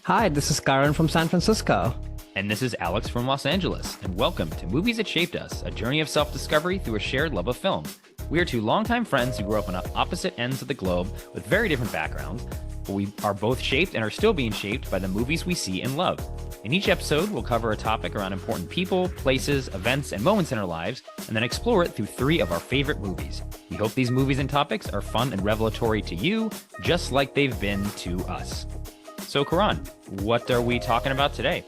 Hi, this is Karan from San Francisco. And this is Alex from Los Angeles, and welcome to Movies That Shaped Us, a journey of self-discovery through a shared love of film. We are two longtime friends who grew up on opposite ends of the globe with very different backgrounds, but we are both shaped and are still being shaped by the movies we see and love. In each episode, we'll cover a topic around important people, places, events, and moments in our lives, and then explore it through three of our favorite movies. We hope these movies and topics are fun and revelatory to you, just like they've been to us. So, Karan, what are we talking about today?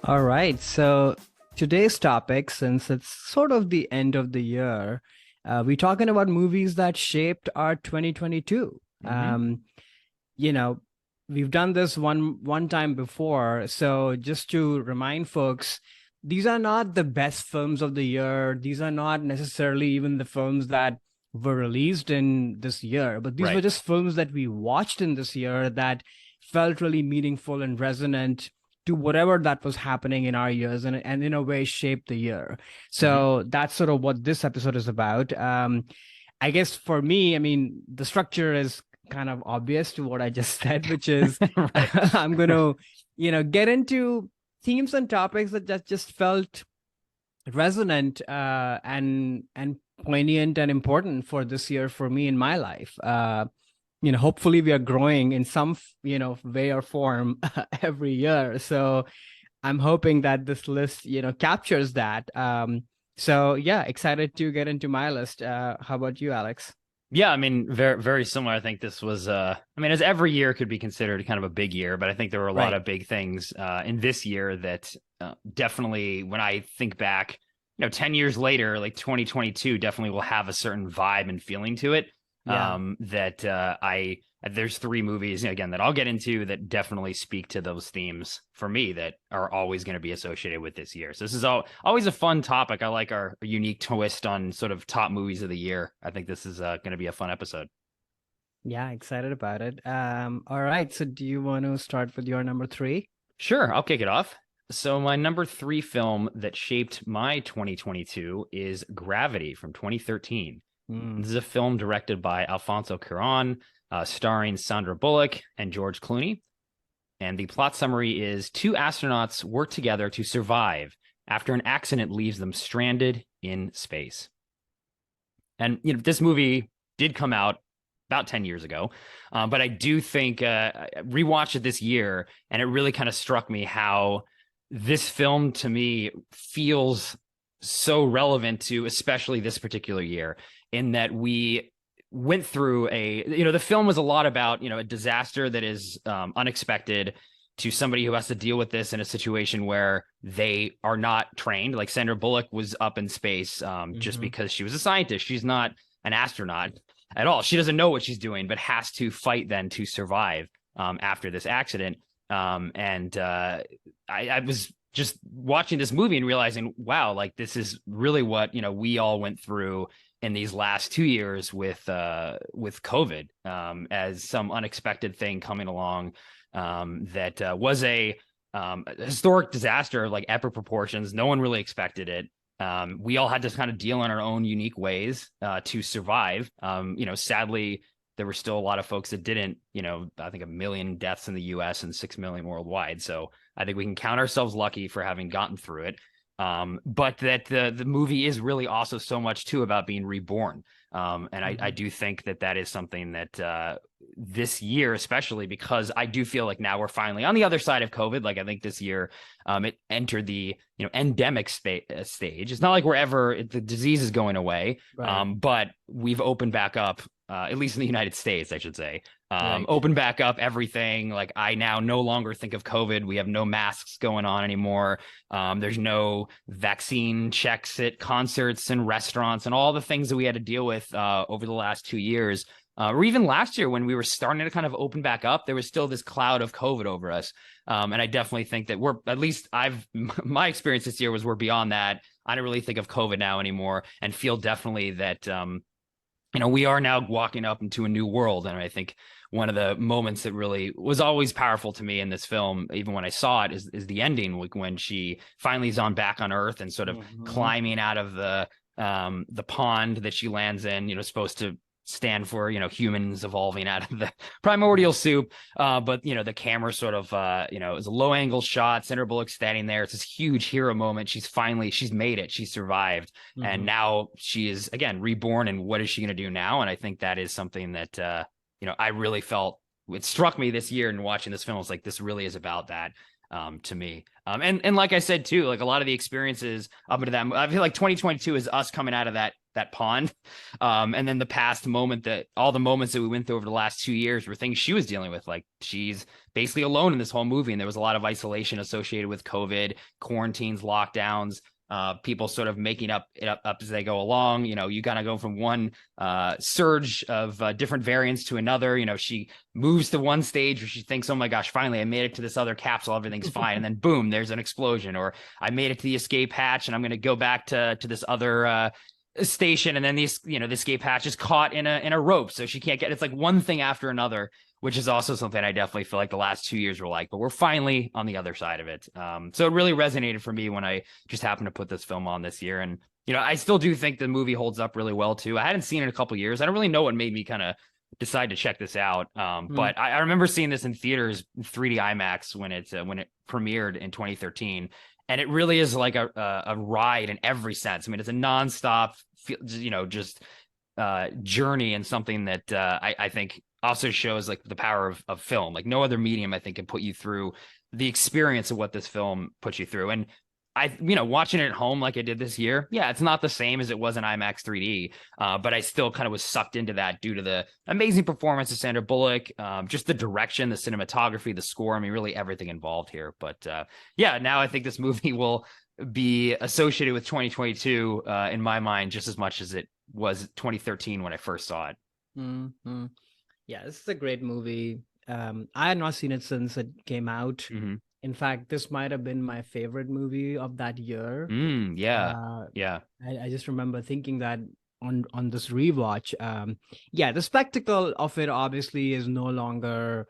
All right, so today's topic, since it's sort of the end of the year, we're talking about movies that shaped our 2022. You know, we've done this one time before, so just to remind folks, these are not the best films of the year. These are not necessarily even the films that were released in this year, but these were just films that we watched in this year that felt really meaningful and resonant to whatever that was happening in our years, and in a way shaped the year. So that's sort of what this episode is about. I guess for me, I mean, the structure is kind of obvious to what I just said, which is I'm going to, get into themes and topics that just felt resonant and poignant and important for this year for me in my life. Hopefully we are growing in some way or form every year, so I'm hoping that this list captures that. So yeah, excited to get into my list. How about you, Alex? Yeah, I mean, very, very similar. I think this was, as every year could be considered kind of a big year, but I think there were a lot of big things in this year that definitely, when I think back, 10 years later, like 2022 definitely will have a certain vibe and feeling to it. There's three movies, again, that I'll get into that definitely speak to those themes for me that are always going to be associated with this year. So this is always a fun topic. I like our unique twist on sort of top movies of the year. I think this is going to be a fun episode. Yeah, excited about it. All right. So do you want to start with your number three? Sure, I'll kick it off. So my number three film that shaped my 2022 is Gravity from 2013. This is a film directed by Alfonso Cuarón, starring Sandra Bullock and George Clooney. And the plot summary is two astronauts work together to survive after an accident leaves them stranded in space. And this movie did come out about 10 years ago, but I do think I rewatched it this year, and it really kind of struck me how this film to me feels so relevant to especially this particular year, in that we went through the film was a lot about, a disaster that is unexpected to somebody who has to deal with this in a situation where they are not trained. Like Sandra Bullock was up in space just because she was a scientist. She's not an astronaut at all. She doesn't know what she's doing, but has to fight then to survive after this accident. I was just watching this movie and realizing, wow, like this is really what, we all went through in these last 2 years with COVID, as some unexpected thing coming along that was a historic disaster of like epic proportions. No one really expected it. We all had to kind of deal in our own unique ways to survive. Sadly, there were still a lot of folks that didn't, I think 1 million deaths in the US and 6 million worldwide. So I think we can count ourselves lucky for having gotten through it. But that the movie is really also so much too about being reborn. I do think that is something that this year, especially because I do feel like now we're finally on the other side of COVID. Like I think this year it entered the endemic stage. It's not like the disease is going away, but we've opened back up. At least in the United States, I should say, open back up everything. Like I now no longer think of COVID. We have no masks going on anymore. There's no vaccine checks at concerts and restaurants and all the things that we had to deal with over the last 2 years. Or even last year when we were starting to kind of open back up, there was still this cloud of COVID over us. And I definitely think that my experience this year was we're beyond that. I don't really think of COVID now anymore, and feel definitely that, we are now walking up into a new world. And I think one of the moments that really was always powerful to me in this film, even when I saw it, is the ending, like when she finally is back on Earth and sort of climbing out of the pond that she lands in, supposed to stand for, humans evolving out of the primordial soup. But the camera sort of, is a low angle shot, Sandra Bullock standing there. It's this huge hero moment. She's made it. She survived. And now she is, again, reborn. And what is she going to do now? And I think that is something that, I really felt it struck me this year in watching this film. It's like, this really is about that. To me. And like I said, too, like a lot of the experiences up into that, I feel like 2022 is us coming out of that pond. And then the past moment, that all the moments that we went through over the last 2 years were things she was dealing with. Like, she's basically alone in this whole movie. And there was a lot of isolation associated with COVID, quarantines, lockdowns, people sort of making it up as they go along. You kind of go from one surge of different variants to another. She moves to one stage where she thinks, oh my gosh, finally I made it to this other capsule, everything's fine. And then boom, there's an explosion. Or I made it to the escape hatch and I'm going to go back to this other station. And then the escape hatch is caught in a rope, so she can't get. It's like one thing after another, which is also something I definitely feel like the last 2 years were like, but we're finally on the other side of it. So it really resonated for me when I just happened to put this film on this year. And, I still do think the movie holds up really well too. I hadn't seen it in a couple of years. I don't really know what made me kind of decide to check this out. But I remember seeing this in theaters, 3D IMAX when it premiered in 2013. And it really is like a ride in every sense. I mean, it's a nonstop, journey, and something that I think also shows like the power of film. Like no other medium, I think, can put you through the experience of what this film puts you through. And watching it at home like I did this year, yeah, it's not the same as it was in IMAX 3D, but I still kind of was sucked into that due to the amazing performance of Sandra Bullock, just the direction, the cinematography, the score. I mean, really everything involved here. But yeah, now I think this movie will be associated with 2022 in my mind just as much as it was 2013 when I first saw it. Mm-hmm. Yeah, this is a great movie. I had not seen it since it came out. In fact, this might have been my favorite movie of that year. Yeah. I just remember thinking that on this rewatch. The spectacle of it obviously is no longer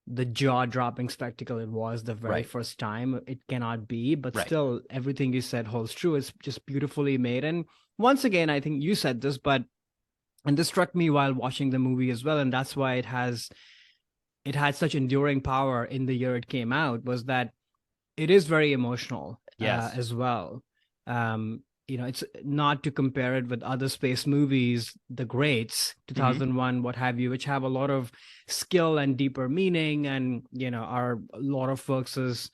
the jaw-dropping spectacle it was the very first time. It cannot be, but still, everything you said holds true. It's just beautifully made. And once again, I think you said this, and this struck me while watching the movie as well, and that's why it had such enduring power in the year it came out, was that it is very emotional as well. It's not to compare it with other space movies, the greats, 2001, what have you, which have a lot of skill and deeper meaning, and are a lot of folks'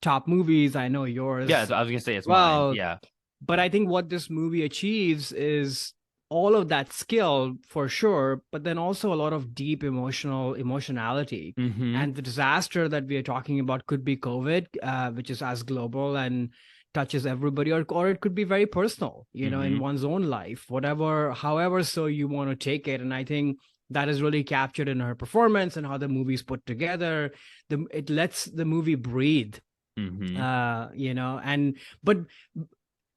top movies. I know yours. Yeah, I was gonna say it's mine. Yeah. But I think what this movie achieves is all of that skill for sure, but then also a lot of deep emotionality. And the disaster that we are talking about could be COVID, which is as global and touches everybody, or it could be very personal, in one's own life, however so you want to take it. And I think that is really captured in her performance and how the movie's put together. It lets the movie breathe, but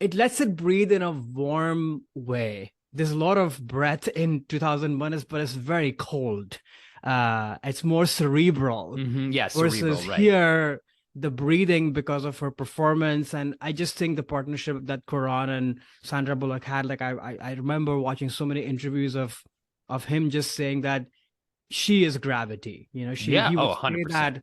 it lets it breathe in a warm way. There's a lot of breath in 2001, but it's very cold. It's more cerebral. Yeah, versus cerebral, here, the breathing because of her performance. And I just think the partnership that Quran and Sandra Bullock had, like I remember watching so many interviews of him just saying that she is gravity. He would say 100%. that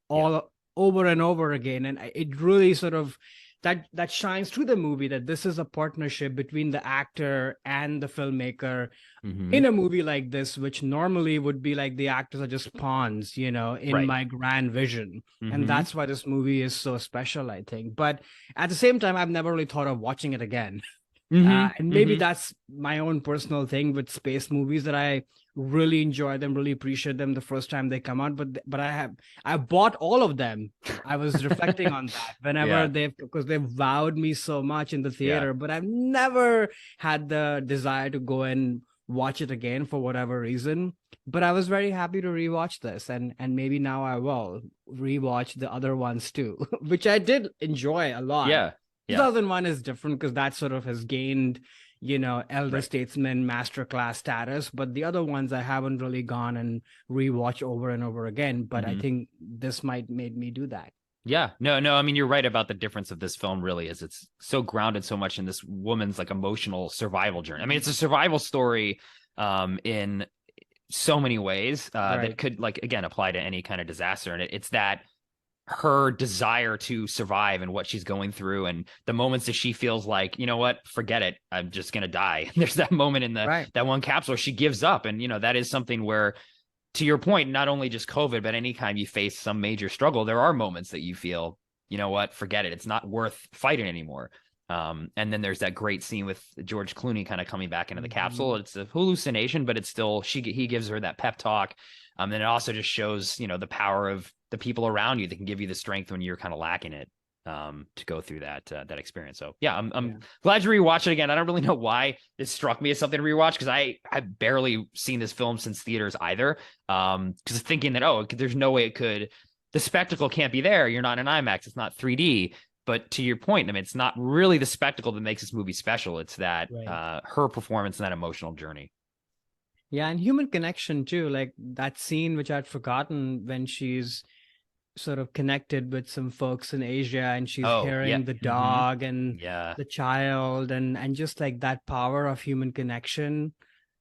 all over and over again. And it really sort of that shines through the movie, that this is a partnership between the actor and the filmmaker in a movie like this, which normally would be like the actors are just pawns, in my grand vision. And that's why this movie is so special, I think. But at the same time, I've never really thought of watching it again. And maybe that's my own personal thing with space movies, that I really enjoy them, really appreciate them the first time they come out. But I bought all of them. I was reflecting on that whenever because they've wowed me so much in the theater, but I've never had the desire to go and watch it again for whatever reason. But I was very happy to rewatch this, and maybe now I will rewatch the other ones too, which I did enjoy a lot. 2001 is different because that sort of has gained, elder statesman masterclass status. But the other ones I haven't really gone and rewatch over and over again. But I think this might made me do that. Yeah, no. I mean, you're right about the difference of this film. Really, is it's so grounded so much in this woman's like emotional survival journey. I mean, it's a survival story in so many ways that Right. could, like, again, apply to any kind of disaster. And it's that her desire to survive and what she's going through, and the moments that she feels like, you know what, forget it, I'm just gonna die. There's that moment in the Right. that one capsule where she gives up, and that is something where, to your point, not only just COVID, but anytime you face some major struggle, there are moments that you feel, you know what, forget it, it's not worth fighting anymore. And then there's that great scene with George Clooney kind of coming back into the capsule. Mhm. It's a hallucination, but it's still, he gives her that pep talk. And it also just shows, the power of the people around you that can give you the strength when you're kind of lacking it, to go through that experience. So yeah, I'm Yeah. glad you rewatch it again. I don't really know why this struck me as something to rewatch, because I barely seen this film since theaters either. Because thinking that, oh, there's no way it could, the spectacle can't be there. You're not in IMAX. It's not 3D. But to your point, I mean, it's not really the spectacle that makes this movie special. It's that Right. her performance and that emotional journey. Yeah, and human connection too. Like that scene which I'd forgotten when she's sort of connected with some folks in Asia and she's Oh, yeah. hearing the Mm-hmm. dog and Yeah. the child and just like that power of human connection,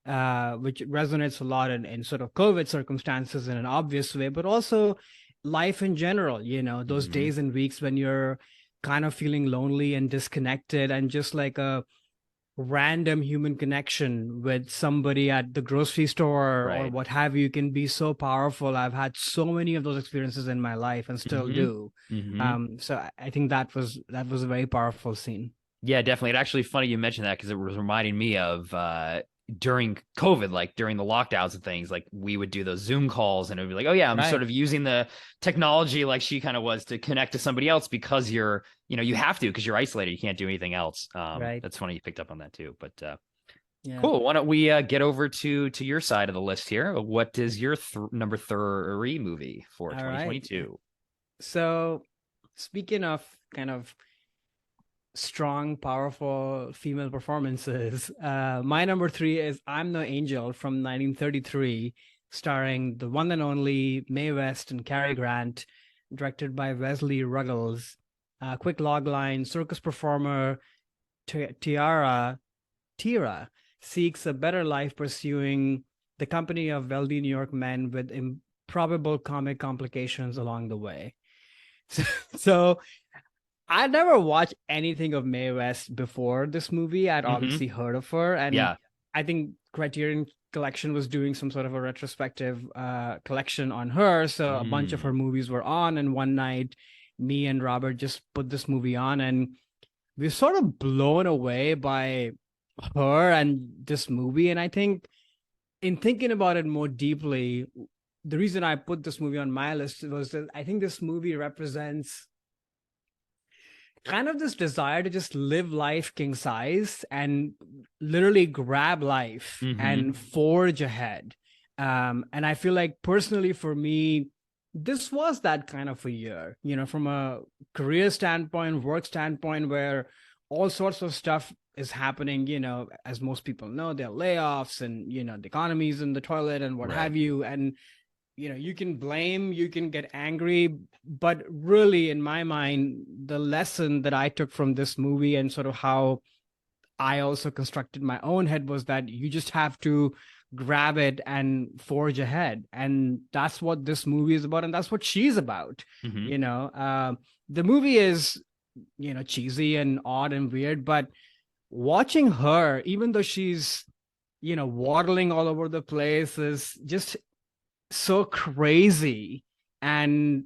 which resonates a lot in sort of COVID circumstances in an obvious way, but also life in general, those Mm-hmm. days and weeks when you're kind of feeling lonely and disconnected and just like a random human connection with somebody at the grocery store or Right. what have you can be so powerful. I've had so many of those experiences in my life and still Mm-hmm. do. Mm-hmm. So I think that was a very powerful scene. Yeah, definitely. It's actually funny you mentioned that, because it was reminding me of during COVID, like during the lockdowns and things, like we would do those Zoom calls and it would be like, oh yeah, I'm sort Right. of using the technology like she kind of was to connect to somebody else, because you have to, because you're isolated. You can't do anything else. Right. That's funny you picked up on that too. But Yeah. cool. Why don't we get over to your side of the list here? What is your number three movie for All right. 2022? So speaking of kind of strong, powerful female performances, my number three is I'm No Angel from 1933, starring the one and only Mae West and Cary Grant, directed by Wesley Ruggles. Quick logline: circus performer Tira seeks a better life pursuing the company of wealthy New York men with improbable comic complications along the way. So, so I never watched anything of Mae West before this movie. I'd Mm-hmm. obviously heard of her, and Yeah. I think Criterion Collection was doing some sort of a retrospective collection on her. So a bunch of her Mm. movies were on, and one night, me and Robert just put this movie on, and we are sort of blown away by her and this movie. And I think in thinking about it more deeply, the reason I put this movie on my list was that I think this movie represents kind of this desire to just live life king size and literally grab life Mm-hmm. and forge ahead. And I feel like personally for me, this was that kind of a year, from a career standpoint, work standpoint, where all sorts of stuff is happening, as most people know, there are layoffs and, the economy's in the toilet and what Right. have you. And you can blame, you can get angry, but really, in my mind, the lesson that I took from this movie and sort of how I also constructed my own head was that you just have to grab it and forge ahead. And that's what this movie is about. And that's what she's about. Mm-hmm. You know, the movie is, cheesy and odd and weird, but watching her, even though she's, waddling all over the place, is just so crazy and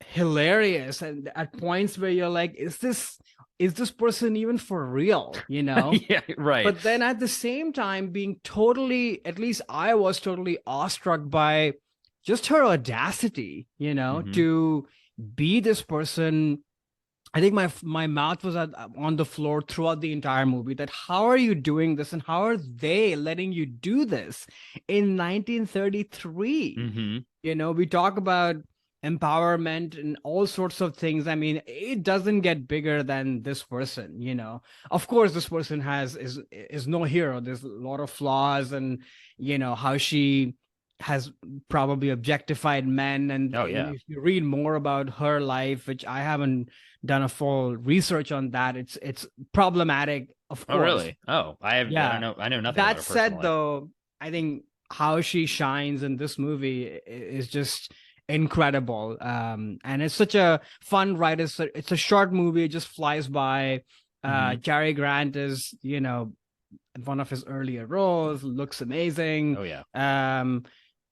hilarious, and at points where you're like, is this person even for real, Yeah. Right. but then at the same time being totally, at least I was totally awestruck by just her audacity, Mm-hmm. to be this person. I think my mouth was on the floor throughout the entire movie. That how are you doing this, and how are they letting you do this in 1933? Mm-hmm. We talk about empowerment and all sorts of things. I mean, it doesn't get bigger than this person. Of course, this person is no hero. There's a lot of flaws, and how she has probably objectified men. And Oh yeah. if you read more about her life, which I haven't done a full research on, that it's problematic, of Oh course. really? Oh, I Yeah. know nothing about That her personal said, life. though, I think how she shines in this movie is just incredible. And it's such a fun ride. It's a short movie, it just flies by. Mhm. Cary Grant is, one of his earlier roles, looks amazing. Oh yeah.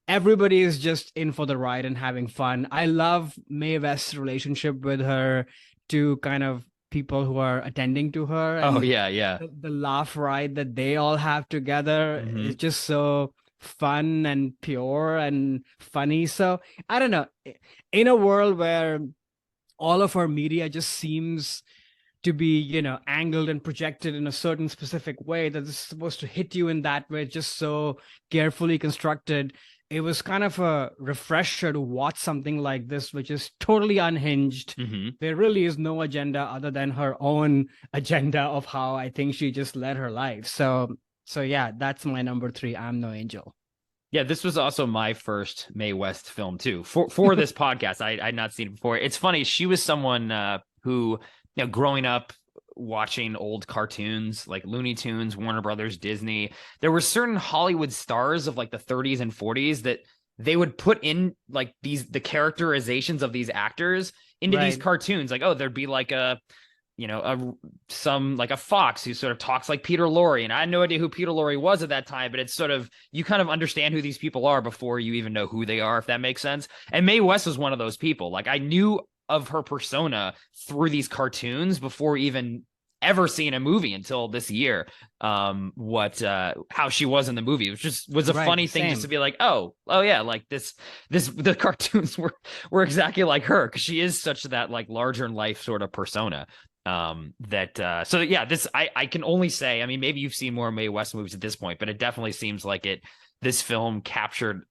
Everybody is just in for the ride and having fun. I love Mae West's relationship with her two kind of people who are attending to her, Oh and yeah, yeah. the laugh ride that they all have together is Mhm. just so fun and pure and funny. So I don't know, in a world where all of our media just seems to be, angled and projected in a certain specific way that is supposed to hit you in that way, just so carefully constructed. It was kind of a refresher to watch something like this, which is totally unhinged. Mhm. There really is no agenda other than her own agenda of how I think she just led her life. So yeah, that's my number three. I'm No Angel. Yeah, this was also my first Mae West film too. For this podcast, I'd not seen it before. It's funny, she was someone who, growing up watching old cartoons like Looney Tunes, Warner Brothers, Disney, there were certain Hollywood stars of like the 30s and 40s that they would put in like the characterizations of these actors into these Right. cartoons. Like, oh, there'd be like some like a fox who sort of talks like Peter Lorre, and I had no idea who Peter Lorre was at that time, but it's sort of, you kind of understand who these people are before you even know who they are, if that makes sense. And Mae West was one of those people. Like, I knew of her persona through these cartoons before even ever seeing a movie until this year. What how she was in the movie, which just was a Right. funny thing, just to Same. be like, oh yeah, like this the cartoons were exactly like her, because she is such that like larger in life sort of persona. So yeah, this I can only say, I mean, maybe you've seen more Mae West movies at this point, but it definitely seems like this film captured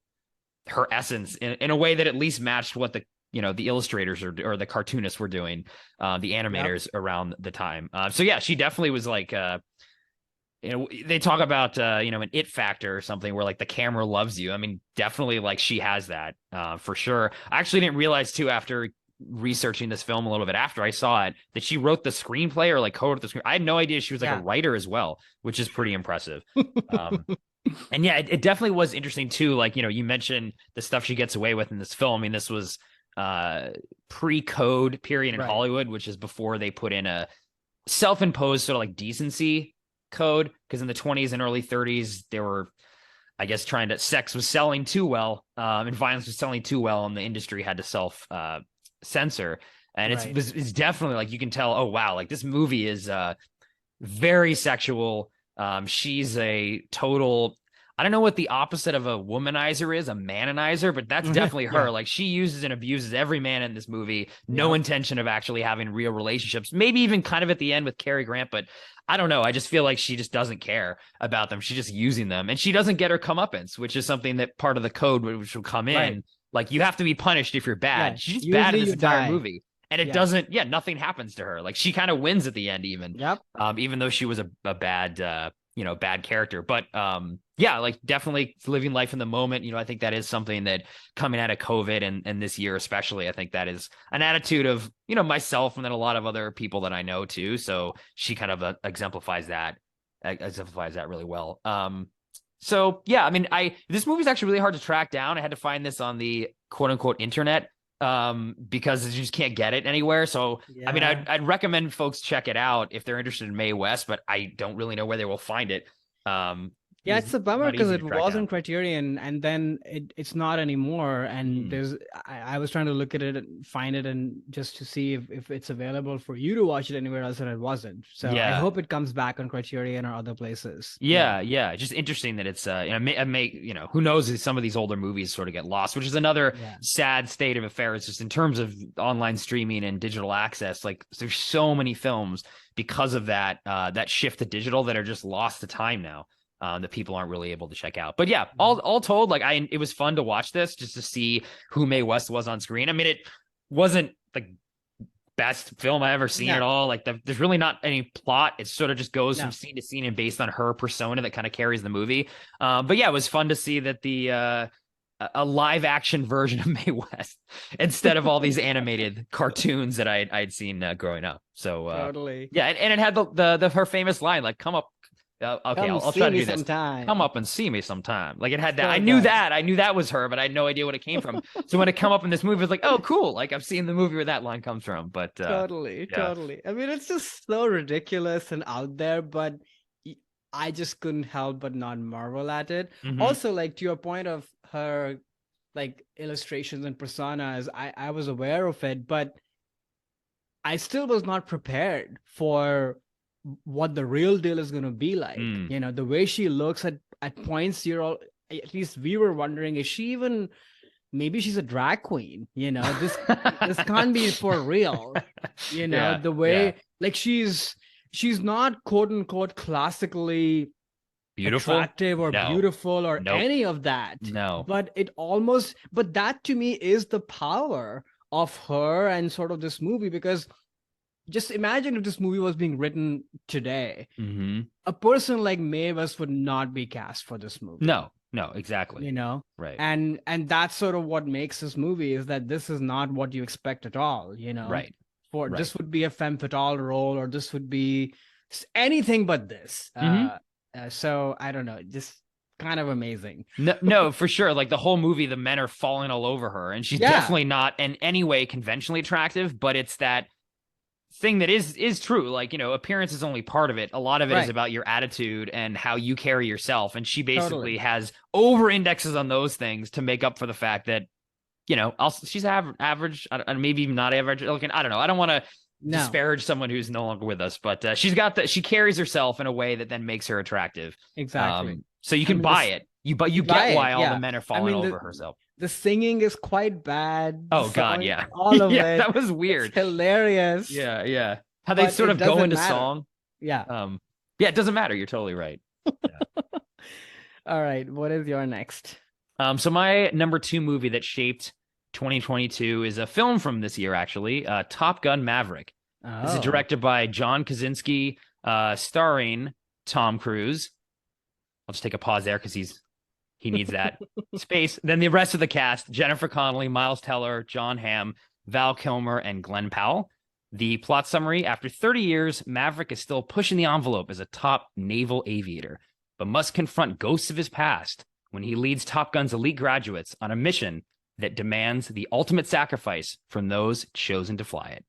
her essence in a way that at least matched what the illustrators or the cartoonists were doing, the Yep. animators around the time. So yeah, she definitely was like they talk about an it factor or something where like the camera loves you. I mean, definitely like she has that for sure. I actually didn't realize too, after researching this film a little bit after I saw it, that she wrote the screenplay or like co-wrote the screen. I had no idea she was like a Yeah. writer as well, which is pretty impressive. Um, and yeah, it definitely was interesting too. Like, you mentioned the stuff she gets away with in this film. I mean, this was pre-code period in Right. Hollywood, which is before they put in a self-imposed sort of like decency code. Because in the 20s and early 30s, they were, I guess, sex was selling too well, and violence was selling too well, and the industry had to self censor. And Right. it's definitely like, you can tell, oh wow, like this movie is very sexual. She's a total, I don't know what the opposite of a womanizer is, a manonizer, but that's definitely her. Yeah. Like, she uses and abuses every man in this movie. No Yep. intention of actually having real relationships. Maybe even kind of at the end with Cary Grant, but I don't know. I just feel like she just doesn't care about them. She's just using them, and she doesn't get her comeuppance, which is something that part of the code which will come Right. in. Like, you have to be punished if you're Yeah. bad. She's just bad in Usually this you entire die. movie. And it Yeah. doesn't, yeah, nothing happens to her. Like, she kind of wins at the end, Yep. even though she was a bad, bad character. But yeah, like, definitely living life in the moment. I think that is something that, coming out of COVID and this year especially, I think that is an attitude of, myself, and then a lot of other people that I know too. So she kind of exemplifies that really well. So yeah, I mean, this movie's actually really hard to track down. I had to find this on the quote unquote internet, because you just can't get it anywhere. So I mean, Yeah. I'd recommend folks check it out if they're interested in Mae West, but I don't really know where they will find it. Yeah, It's it's a bummer not because easy it to track was in down. Criterion and then it's not anymore. And Mm. I was trying to look at it and find it and just to see if it's available for you to watch it anywhere else, and it wasn't. So I Yeah. hope it comes back on Criterion or other places. Yeah, yeah. Just interesting that it's who knows if some of these older movies sort of get lost, which is another Yeah. sad state of affairs, just in terms of online streaming and digital access. Like, there's so many films because of that shift to digital that are just lost to time now. That people aren't really able to check out. But yeah, all told, like, it was fun to watch this, just to see who Mae West was on screen. I mean, it wasn't the best film I ever seen No. at all. Like, there's really not any plot. It sort of just goes from No. scene to scene and based on her persona that kind of carries the movie. But yeah, it was fun to see that a live action version of Mae West instead of all these animated cartoons that I'd seen growing up. So Totally. yeah, and it had the her famous line, like, Okay, Come I'll see try to me do this. Come sometime. up and see me sometime. Like it had that. So good. I knew that was her, but I had no idea what it came from. So when it come up in this movie, it's like, oh, cool. Like I've seen the movie where that line comes from. But Totally, yeah. totally. I mean, it's just so ridiculous and out there, but y- I just couldn't help but not marvel at it. Hmm. Also, like to your point of her like illustrations and personas, I was aware of it, but I still was not prepared for what the real deal is going to be like. Mm. You know, the way she looks at points, you're all at least we were wondering, is she even maybe she's a drag queen? You know, this can't be for real. You know, Yeah. the Yeah. way like she's not quote unquote classically Beautiful? attractive or No. beautiful or Nope. any of that, No. but that to me is the power of her and sort of this movie, because just imagine if this movie was being written today, Hmm. a person like Mavis would not be cast for this movie, No. No. Exactly. you know. Right. And that's sort of what makes this movie, is that this is not what you expect at all, you know. Right. For Right. this would be a femme fatale role, or this would be anything but this. Hmm. So I don't know, just kind of amazing. No, But no, for sure. Like the whole movie, the men are falling all over her, and she's yeah, definitely not in any way conventionally attractive, but it's that thing that is true. Like, appearance is only part of it. A lot of it is right, about your attitude and how you carry yourself. And she basically totally. has over indexes on those things to make up for the fact that, she's average, maybe even not average. Looking, I don't know. I don't want to No, disparage someone who's no longer with us, but she carries herself in a way that then makes her attractive. exactly. So you I can mean, buy it. But you you buy get it, why all the yeah. men are I falling mean, over herself. the singing is quite bad. The Oh God, song, yeah. all of Yeah, it, that was it's weird. hilarious, Yeah, yeah. How they but sort it of go doesn't into matter. song. Yeah. Yeah, it doesn't matter. You're totally right. Yeah. All right. What is your next? So my number two movie that shaped 2022 is a film from this year, actually, Top Gun Maverick. This is Oh, directed by John Krasinski, starring Tom Cruise. I'll just take a pause there because he needs that space. Then the rest of the cast: Jennifer Connelly, Miles Teller, John Hamm, Val Kilmer, and Glenn Powell. The plot summary: after 30 years, Maverick is still pushing the envelope as a top naval aviator, but must confront ghosts of his past when he leads Top Gun's elite graduates on a mission that demands the ultimate sacrifice from those chosen to fly it.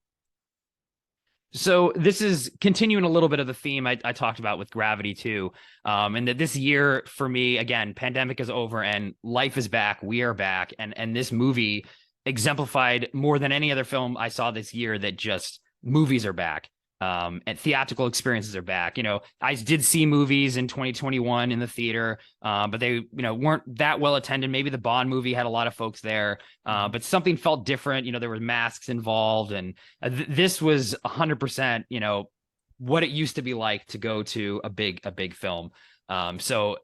So this is continuing a little bit of the theme I talked about with Gravity too, and that this year for me, again, pandemic is over and life is back. We are back, and this movie exemplified more than any other film I saw this year that just movies are back. And theatrical experiences are back. I did see movies in 2021 in the theater, but they, weren't that well attended. Maybe the Bond movie had a lot of folks there, but something felt different. There were masks involved, and this was 100%, what it used to be like to go to a big film. So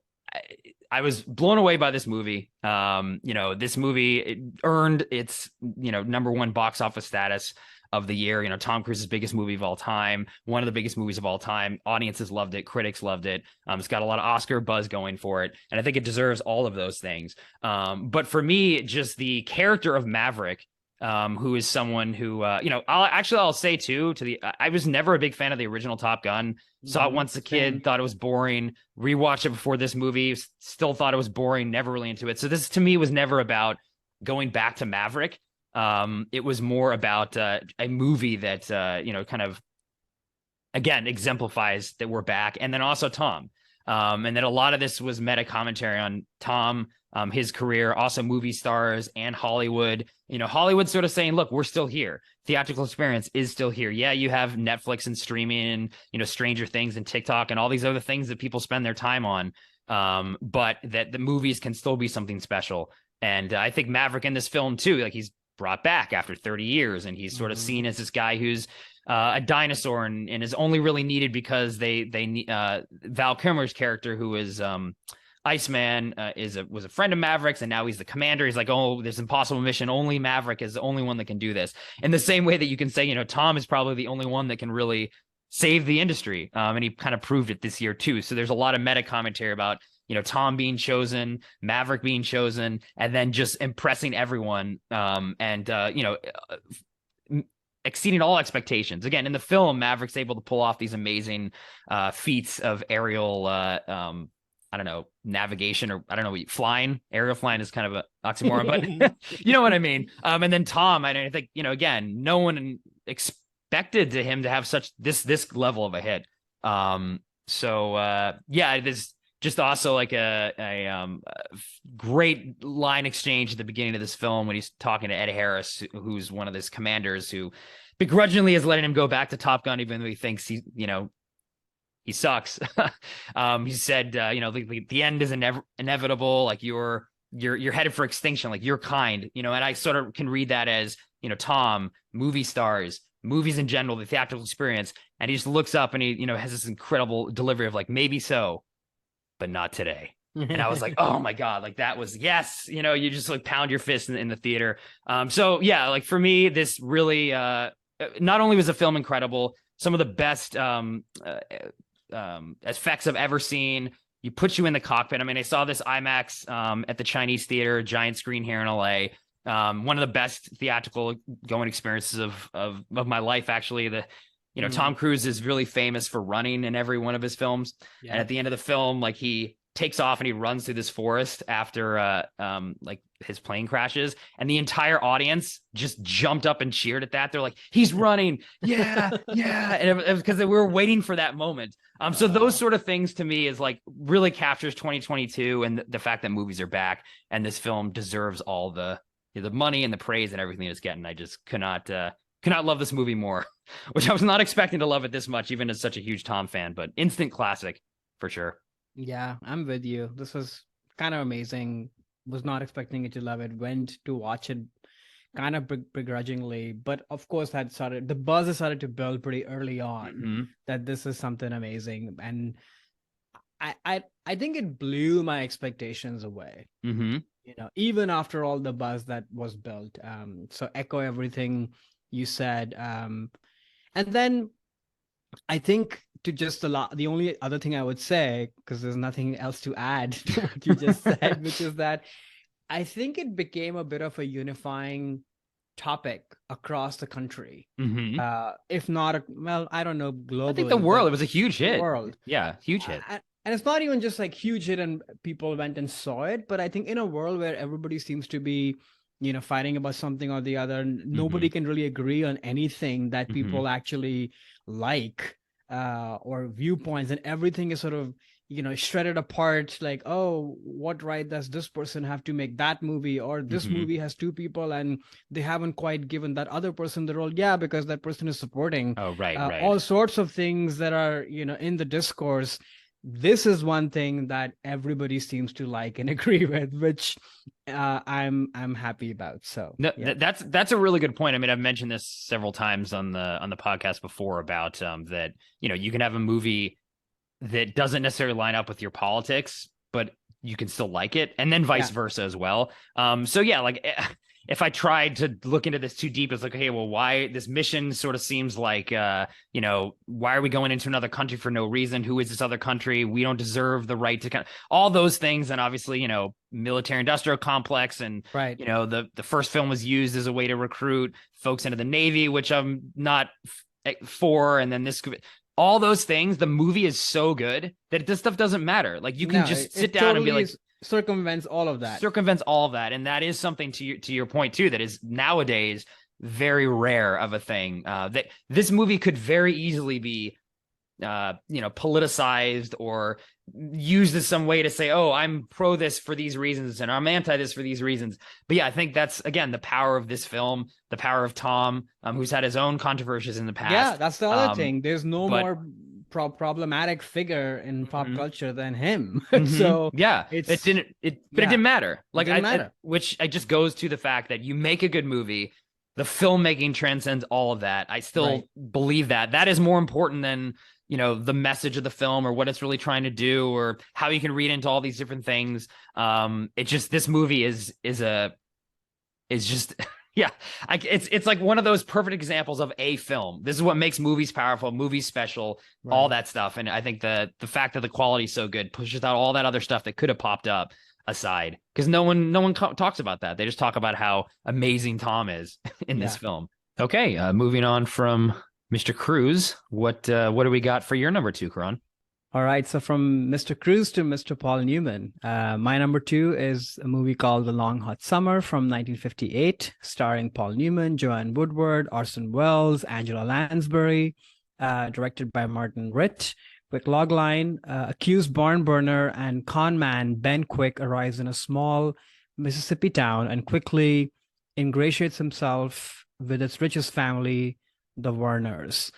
I was blown away by this movie. This movie it earned its, number one box office status of the year. Tom Cruise's biggest movie of all time, one of the biggest movies of all time. Audiences loved it, critics loved it. It's got a lot of Oscar buzz going for it, and I think it deserves all of those things. But for me, just the character of Maverick, who is someone who, I'll say too, I was never a big fan of the original Top Gun. Saw it once a kid, same. thought it was boring. Rewatched it before this movie, still thought it was boring. Never really into it. So this to me was never about going back to Maverick. It was more about a movie that kind of again exemplifies that we're back, and then also Tom, and then a lot of this was meta commentary on Tom, his career, also movie stars and Hollywood. Hollywood sort of saying, look, we're still here. Theatrical experience is still here. Yeah, you have Netflix and streaming, Stranger Things and TikTok and all these other things that people spend their time on, but that the movies can still be something special. And I think Maverick in this film too, like he's brought back after 30 years, and he's sort of seen as this guy who's a dinosaur and is only really needed because they Val Kilmer's character, who is Iceman, was a friend of Maverick's, and now he's the commander. He's like, oh, this impossible mission, only Maverick is the only one that can do this. In the same way that you can say, Tom is probably the only one that can really save the industry, and he kind of proved it this year too. So there's a lot of meta commentary about Tom being chosen, Maverick being chosen, and then just impressing everyone. exceeding all expectations. Again, in the film, Maverick's able to pull off these amazing feats of aerial I don't know, navigation, or I don't know, flying. Aerial flying is kind of an oxymoron, but you know what I mean. And then Tom, I think, again, no one expected him to have such this level of a hit. Yeah, there's just also like a great line exchange at the beginning of this film when he's talking to Ed Harris, who's one of his commanders, who begrudgingly is letting him go back to Top Gun, even though he thinks he sucks. He said, the end is inevitable. Like you're headed for extinction. Like you're kind, and I sort of can read that as, Tom, movie stars, movies in general, the theatrical experience. And he just looks up and he, has this incredible delivery of like, maybe so, but not today. And I was like, oh my God, like that was, yes. You just like pound your fist in the theater. So yeah, like for me, this really, not only was the film incredible, some of the best, effects I've ever seen. You put you in the cockpit. I mean, I saw this IMAX at the Chinese theater, giant screen here in LA. One of the best theatrical going experiences of my life, actually. Tom Cruise is really famous for running in every one of his films. Yeah. And at the end of the film, like he takes off and he runs through this forest after like his plane crashes, and the entire audience just jumped up and cheered at that. They're like, he's running. Yeah. Yeah. And it was because we were waiting for that moment. So those sort of things to me is like really captures 2022 and the fact that movies are back, and this film deserves all the money and the praise and everything it's getting. I just could not love this movie more, which I was not expecting to love it this much, even as such a huge Tom fan, but instant classic for sure. Yeah, I'm with you. This was kind of amazing. Was not expecting it to love it. Went to watch it kind of begrudgingly, but of course the buzz has started to build pretty early on that this is something amazing. And I think it blew my expectations away. Even after all the buzz that was built. So echo everything you said. And then I think to just the only other thing I would say, because there's nothing else to add to what you just said, which is that I think it became a bit of a unifying topic across the country. If not, I don't know, globally. I think the world, it was a huge hit. World. Yeah, huge hit. And it's not even just like huge hit and people went and saw it, but I think in a world where everybody seems to be, fighting about something or the other, nobody can really agree on anything that people actually like, or viewpoints, and everything is sort of, shredded apart. Like, oh, what right does this person have to make that movie? Or this movie has two people and they haven't quite given that other person the role. Yeah, because that person is supporting. Oh, right. All sorts of things that are, in the discourse. This is one thing that everybody seems to like and agree with, which I'm happy about. So no, yeah. That's a really good point. I mean, I've mentioned this several times on the podcast before about that, you can have a movie that doesn't necessarily line up with your politics, but you can still like it, and then vice versa as well. So yeah, like if I tried to look into this too deep, it's like, okay, well, why this mission sort of seems like, why are we going into another country for no reason? Who is this other country? We don't deserve the right to all those things. And obviously, military industrial complex. And, the first film was used as a way to recruit folks into the Navy, which I'm not for. And then all those things, the movie is so good that this stuff doesn't matter. Like you can just sit down and be like, circumvents all of that. And that is something to your point too, that is nowadays very rare of a thing. That this movie could very easily be politicized or used as some way to say, oh, I'm pro this for these reasons and I'm anti this for these reasons. But yeah, I think that's, again, the power of this film, the power of Tom, who's had his own controversies in the past. Yeah, that's the other thing. There's more problematic figure in pop culture than him. So yeah, it didn't matter. Like, it didn't matter. Which just goes to the fact that you make a good movie, the filmmaking transcends all of that. I still believe that is more important than, the message of the film or what it's really trying to do or how you can read into all these different things. It's just, this movie is just yeah, it's like one of those perfect examples of a film. This is what makes movies powerful, movies special, all that stuff. And I think the fact that the quality is so good pushes out all that other stuff that could have popped up aside, because no one talks about that. They just talk about how amazing Tom is in this film. Okay, moving on from Mr. Cruz. What do we got for your number two, Karan? All right, so from Mr. Cruz to Mr. Paul Newman, my number two is a movie called The Long Hot Summer from 1958, starring Paul Newman, Joanne Woodward, Orson Welles, Angela Lansbury, directed by Martin Ritt. Quick logline: accused barn burner and con man Ben Quick arrives in a small Mississippi town and quickly ingratiates himself with its richest family, the Warners.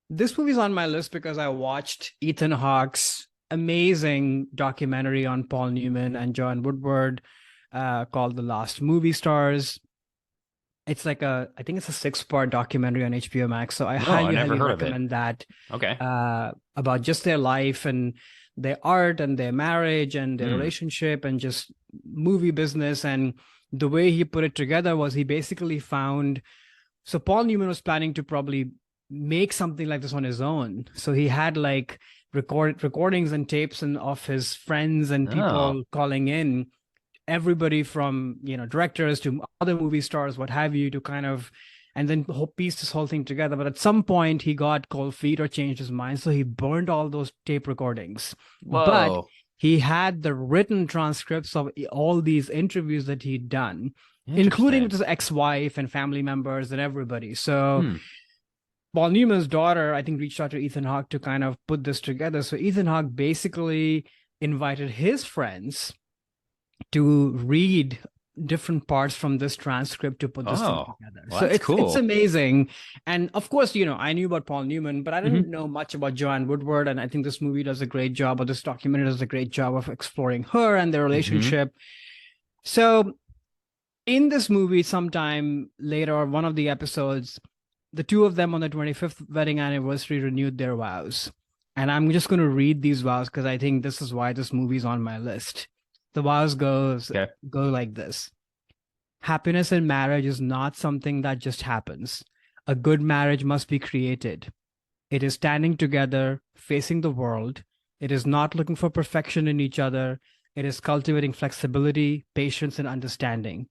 This movie's on my list because I watched Ethan Hawke's amazing documentary on Paul Newman and Joanne Woodward called The Last Movie Stars. It's like I think it's a 6-part documentary on HBO Max. So I No, I highly, never highly heard of it. recommend that Okay. about just their life and their art and their marriage and their Mm. relationship and just movie business. And the way he put it together was he basically found, so Paul Newman was planning to probably make something like this on his own. So he had like recordings and tapes and of his friends and Oh, people calling in, everybody from directors to other movie stars, what have you, to kind of, and then piece this whole thing together. But at some point he got cold feet or changed his mind, so he burned all those tape recordings. But whoa. he had the written transcripts of all these interviews that he'd done, including with Interesting. his ex-wife and family members and everybody. So Hmm. Paul Newman's daughter, I think, reached out to Ethan Hawke to kind of put this together. So Ethan Hawke basically invited his friends to read different parts from this transcript to put this thing Oh, together. well, So that's it's cool. amazing. And of course, I knew about Paul Newman, but I didn't Hmm. know much about Joanne Woodward. And I think this movie does a great job, or this documentary does a great job of exploring her and their Hmm. relationship. So in this movie, sometime later, one of the episodes, the two of them on the 25th wedding anniversary renewed their vows. And I'm just going to read these vows because I think this is why this movie's on my list. The vows Okay. go like this. Happiness in marriage is not something that just happens. A good marriage must be created. It is standing together, facing the world. It is not looking for perfection in each other. It is cultivating flexibility, patience, and understanding.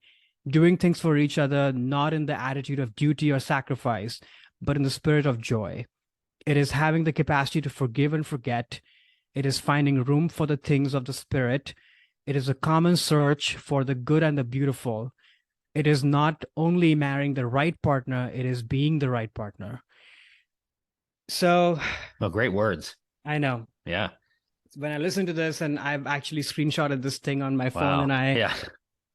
Doing things for each other, not in the attitude of duty or sacrifice, but in the spirit of joy. It is having the capacity to forgive and forget. It is finding room for the things of the spirit. It is a common search for the good and the beautiful. It is not only marrying the right partner, it is being the right partner. So Well, great words. I know Yeah. when I listen to this, and I've actually screenshotted this thing on my phone, and Wow. Yeah.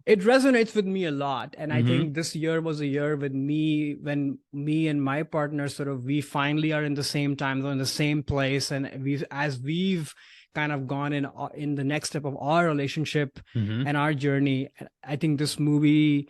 it resonates with me a lot. And I Hmm. think this year was a year with me when me and my partner sort of, we finally are in the same time zone, in the same place. And we've kind of gone in the next step of our relationship Hmm. and our journey. I think this movie,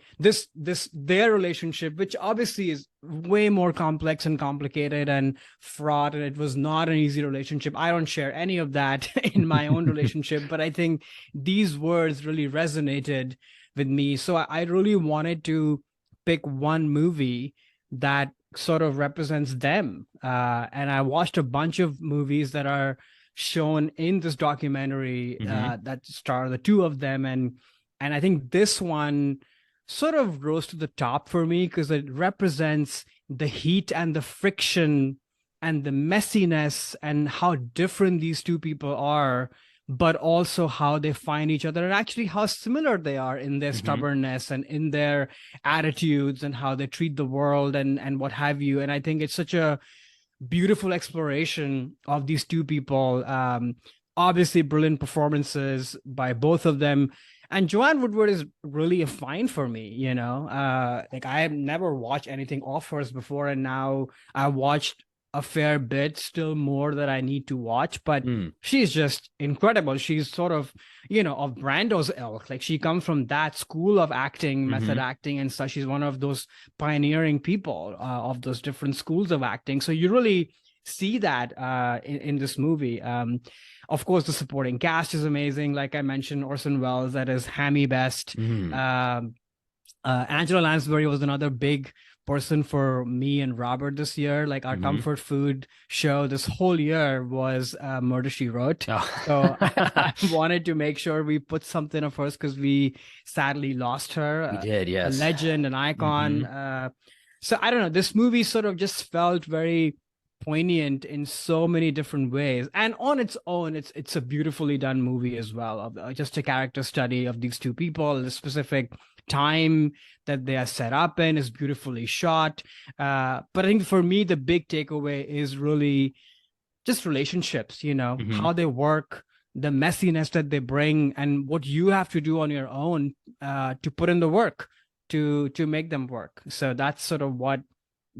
their relationship, which obviously is way more complex and complicated and fraught, and it was not an easy relationship. I don't share any of that in my own relationship, but I think these words really resonated with me. So I really wanted to pick one movie that sort of represents them. And I watched a bunch of movies that are shown in this documentary Hmm. that star the two of them. And I think this one sort of rose to the top for me because it represents the heat and the friction and the messiness and how different these two people are, but also how they find each other and actually how similar they are in their Hmm. stubbornness and in their attitudes and how they treat the world and what have you. And I think it's such a beautiful exploration of these two people. Obviously, brilliant performances by both of them. And Joanne Woodward is really a find for me, like I have never watched anything of hers before, and now I watched a fair bit, still more that I need to watch, but Mm. she's just incredible. She's sort of, of Brando's ilk. Like she comes from that school of acting, method Hmm. acting and such. She's one of those pioneering people of those different schools of acting. So you really see that in this movie. Of course, the supporting cast is amazing. Like I mentioned, Orson Welles, that is Hammy Best. Mm. Angela Lansbury was another big person for me and Robert this year. Like our Hmm. comfort food show this whole year was Murder She Wrote. So I Oh. wanted to make sure we put something of hers because we sadly lost her, We did, a yes. legend, an icon. Hmm. So I don't know, this movie sort of just felt very poignant in so many different ways, and on its own it's a beautifully done movie as well, of just a character study of these two people, the specific time that they are set up in is beautifully shot. But I think for me the big takeaway is really just relationships, Hmm. how they work, the messiness that they bring, and what you have to do on your own to put in the work to make them work. So that's sort of what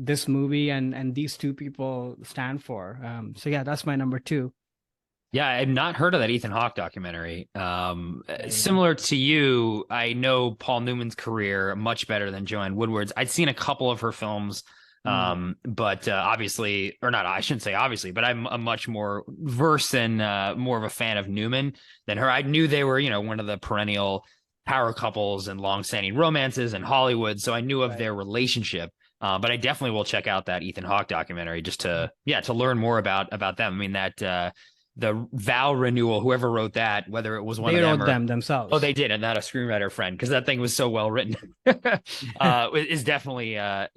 this movie and these two people stand for. So yeah, that's my number two. Yeah, I've not heard of that Ethan Hawke documentary. Yeah, yeah. Similar to you, I know Paul Newman's career much better than Joanne Woodward's. I'd seen a couple of her films, Mm, but obviously, or not, I shouldn't say obviously, but I'm a much more versed and more of a fan of Newman than her. I knew they were, one of the perennial power couples and long-standing romances in Hollywood, so I knew of right. their relationship. But I definitely will check out that Ethan Hawke documentary just to learn more about them. I mean that the vow renewal, whoever wrote that, whether it was one They of them wrote or them oh, themselves. they did, and not a screenwriter friend, because that thing was so well written. Is definitely a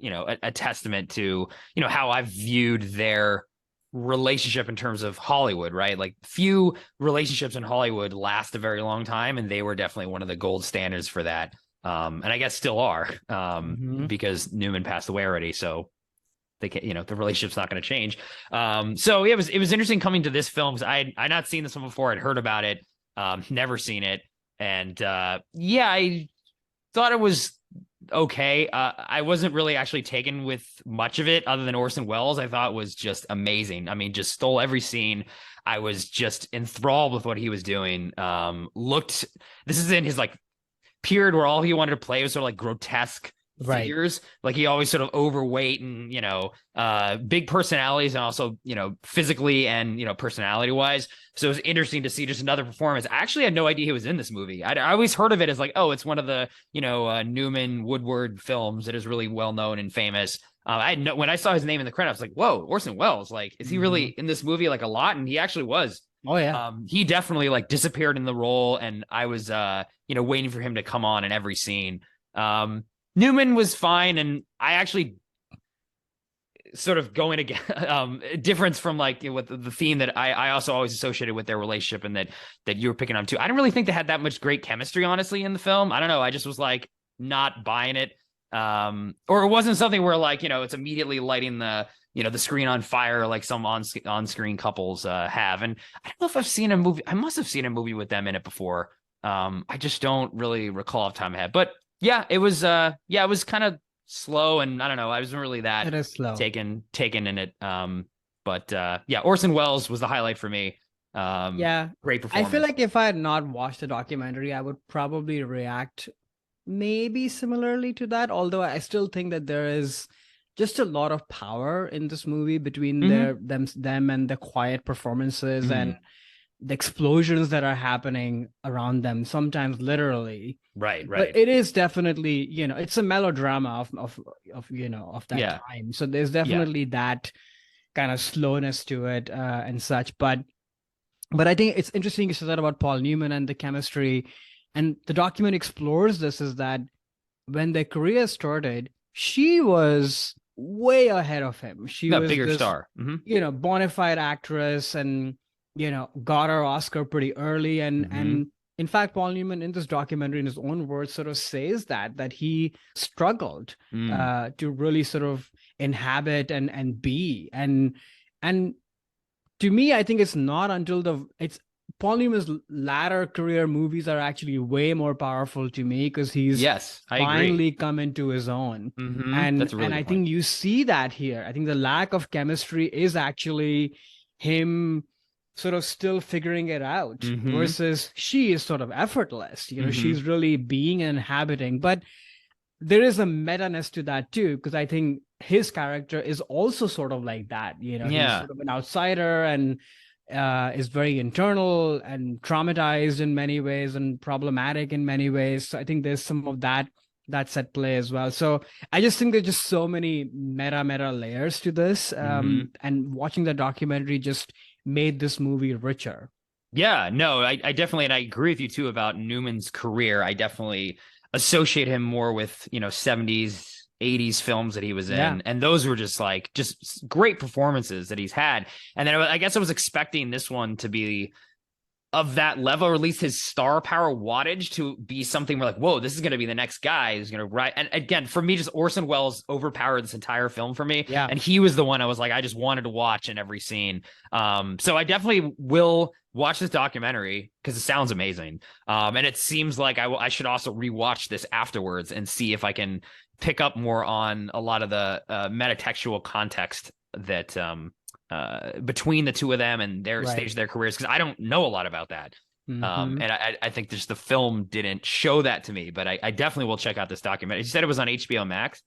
testament to how I've viewed their relationship in terms of Hollywood, right? Like few relationships in Hollywood last a very long time, and they were definitely one of the gold standards for that. And I guess still are, Hmm. because Newman passed away already, so they can, the relationship's not going to change. So yeah, it was interesting coming to this film because I not seen this one before. I'd heard about it, never seen it, and yeah, I thought it was okay. I wasn't really actually taken with much of it other than Orson Welles. I thought was just amazing. I mean, just stole every scene. I was just enthralled with what he was doing. Looked. This is in his like period where all he wanted to play was sort of like grotesque Right. figures. Like he always sort of overweight and big personalities, and also physically and personality wise. So it was interesting to see just another performance. I actually had no idea he was in this movie. I always heard of it as like, oh, it's one of the Newman Woodward films that is really well known and famous. I know when I saw his name in the credits, I was like, whoa, Orson Welles. Like, is he really Hmm. in this movie like a lot? And he actually was. Oh yeah. He definitely like disappeared in the role, and I was waiting for him to come on in every scene. Um, Newman was fine, and I actually sort of going again difference from like with the theme that I also always associated with their relationship, and that you were picking on too. I didn't really think they had that much great chemistry, honestly, in the film. I don't know. I just was like not buying it. Or it wasn't something where like it's immediately lighting the screen on fire like some on screen couples have. And I don't know if I've seen a movie. I must have seen a movie with them in it before. I just don't really recall off the top of my head. But yeah, it was kind of slow, and I don't know, I wasn't really that It is slow. taken in it. But yeah, Orson Welles was the highlight for me. Yeah. Great I feel performance. like if I had not watched the documentary, I would probably react maybe similarly to that, although I still think that there is just a lot of power in this movie between Hmm. them and the quiet performances and Hmm. the explosions that are happening around them, sometimes literally. Right, But right. it is definitely, it's a melodrama of of that Yeah, time. So there's yeah. definitely that kind of slowness to it, and such. But I think it's interesting you said that about Paul Newman and the chemistry. And the document explores this, is that when their career started, she was way ahead of him. She No, was bigger this, star. Hmm. bona fide actress, and, got her Oscar pretty early. And Hmm. in fact, Paul Newman in this documentary, in his own words, sort of says that he struggled Mm. to really sort of inhabit and be. And to me, I think it's not until it's Paul Newman's latter career movies are actually way more powerful to me, because he's Yes, I agree. finally come into his own. That's a And really I good point. think you see that here. I think the lack of chemistry is actually him sort of still figuring it out, Hmm. versus she is sort of effortless. Hmm. She's really being and inhabiting. But there is a meta-ness to that too, because I think his character is also sort of like that. He's Yeah. sort of an outsider, and is very internal and traumatized in many ways and problematic in many ways. So I think there's some of that's at play as well. So I just think there's just so many meta layers to this. Hmm. And watching the documentary just made this movie richer. Yeah, no, I definitely, and I agree with you too about Newman's career. I definitely associate him more with, 70s, 80s films that he was Yeah. in, and those were just great performances that he's had. And then I guess I was expecting this one to be of that level, or at least his star power wattage to be something where like, whoa, this is going to be the next guy who's going to write. And again, for me, just Orson Welles overpowered this entire film for me. Yeah. And he was the one I was like, I just wanted to watch in every scene. So I definitely will watch this documentary because it sounds amazing. And it seems like I should also rewatch this afterwards and see if I can pick up more on a lot of the metatextual context that between the two of them and their stage of their careers, because I don't know a lot about that. And I think just the film didn't show that to me, but I definitely will check out this documentary. You said it was on HBO Max.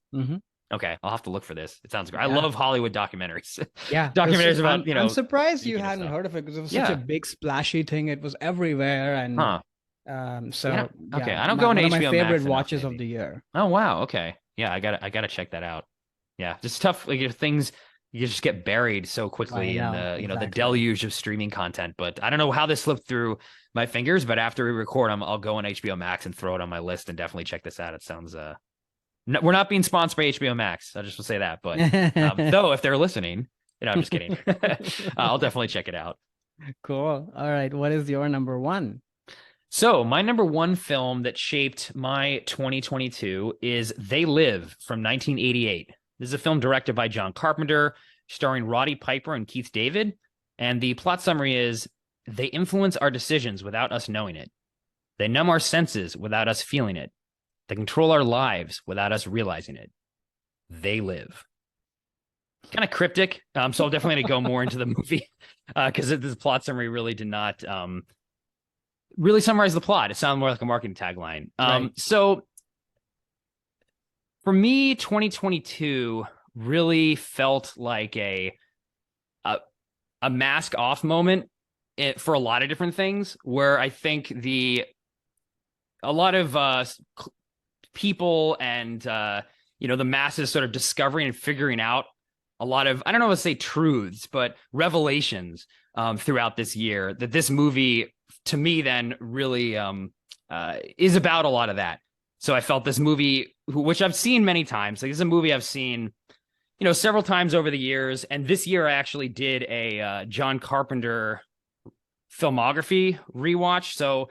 Okay, I'll have to look for this. It sounds great. I love Hollywood documentaries. Yeah, documentaries about I'm surprised you hadn't stuff. heard of it because it was such a big splashy thing. It was everywhere, and okay, I don't go on one HBO of my favorite Max watches enough, of the year. Oh wow, okay, yeah, I gotta check that out. Yeah, just tough things. You just get buried so quickly in the the deluge of streaming content. But I don't know how this slipped through my fingers. But after we record, I'll go on HBO Max and throw it on my list and definitely check this out. It sounds we're not being sponsored by HBO Max. I just will say that. But though if they're listening, I'm just kidding. I'll definitely check it out. Cool. All right, what is your number one? So my number one film that shaped my 2022 is They Live from 1988. This is a film directed by John Carpenter, starring Roddy Piper and Keith David. And the plot summary is, they influence our decisions without us knowing it. They numb our senses without us feeling it. They control our lives without us realizing it. They live. Kind of cryptic. So I'll definitely go more into the movie because this plot summary really did not really summarize the plot. It sounded more like a marketing tagline. So for me, 2022 really felt like a mask off moment for a lot of different things, where I think a lot of people and the masses sort of discovering and figuring out a lot of, I don't know what to say truths, but revelations throughout this year, that this movie to me then really is about a lot of that. So I felt this movie, which I've seen many times, like this is a movie I've seen, several times over the years. And this year I actually did a John Carpenter filmography rewatch. So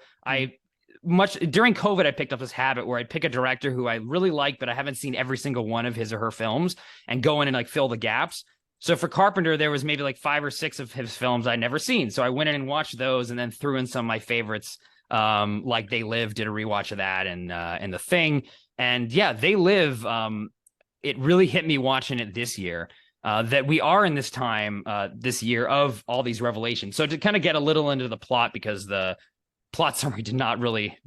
during COVID, I picked up this habit where I'd pick a director who I really like, but I haven't seen every single one of his or her films, and go in and like fill the gaps. So for Carpenter, there was maybe like 5 or 6 of his films I'd never seen. So I went in and watched those, and then threw in some of my favorites. Like They Live, did a rewatch of that, and The Thing. And yeah, They Live, it really hit me watching it this year, that we are in this time this year of all these revelations. So to kind of get a little into the plot, because the plot summary did not really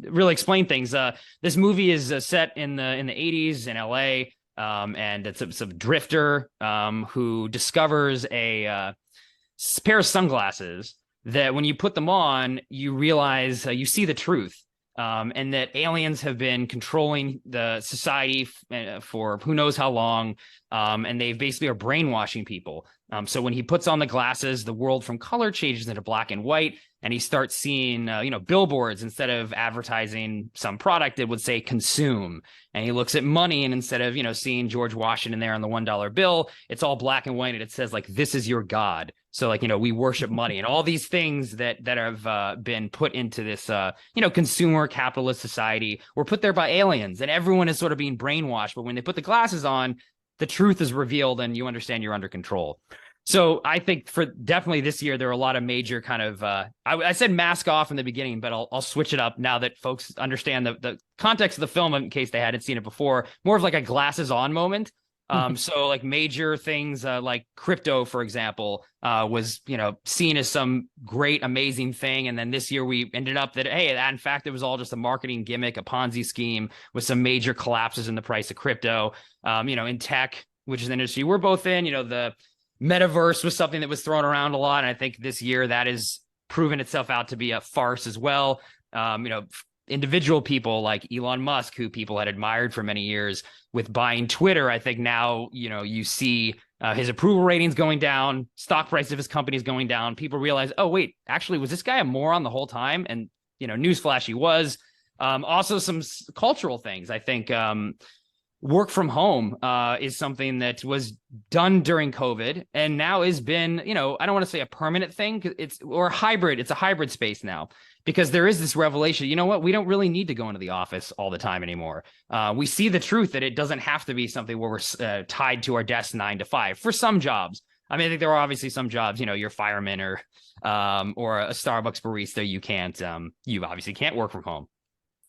really explain things. This movie is set in the 80s in LA, and it's a drifter who discovers a pair of sunglasses that when you put them on, you realize you see the truth, and that aliens have been controlling the society for who knows how long, and they basically are brainwashing people. So when he puts on the glasses, the world from color changes into black and white, and he starts seeing, billboards. Instead of advertising some product, it would say consume. And he looks at money, and instead of, seeing George Washington there on the $1 bill, it's all black and white, and it says like, this is your God. So like, we worship money, and all these things that have been put into this, consumer capitalist society were put there by aliens, and everyone is sort of being brainwashed. But when they put the glasses on, the truth is revealed, and you understand you're under control. So I think for definitely this year, there are a lot of major kind of, I said mask off in the beginning, but I'll switch it up now that folks understand the context of the film in case they hadn't seen it before. More of like a glasses on moment. So like major things like crypto, for example, was, seen as some great, amazing thing. And then this year we ended up that, hey, in fact, it was all just a marketing gimmick, a Ponzi scheme with some major collapses in the price of crypto. In tech, which is an industry we're both in, the metaverse was something that was thrown around a lot. And I think this year that has proven itself out to be a farce as well. Individual people like Elon Musk, who people had admired for many years, with buying Twitter, I think now, you see his approval ratings going down, stock price of his company is going down. People realize, oh, wait, actually, was this guy a moron the whole time? And, newsflash, he was. Also some cultural things. I think work from home is something that was done during COVID and now has been, I don't want to say a permanent thing. It's or hybrid. It's a hybrid space now because there is this revelation. You know what? We don't really need to go into the office all the time anymore. We see the truth that it doesn't have to be something where we're tied to our desk 9 to 5 for some jobs. I mean, I think there are obviously some jobs, you're fireman or a Starbucks barista. You obviously can't work from home.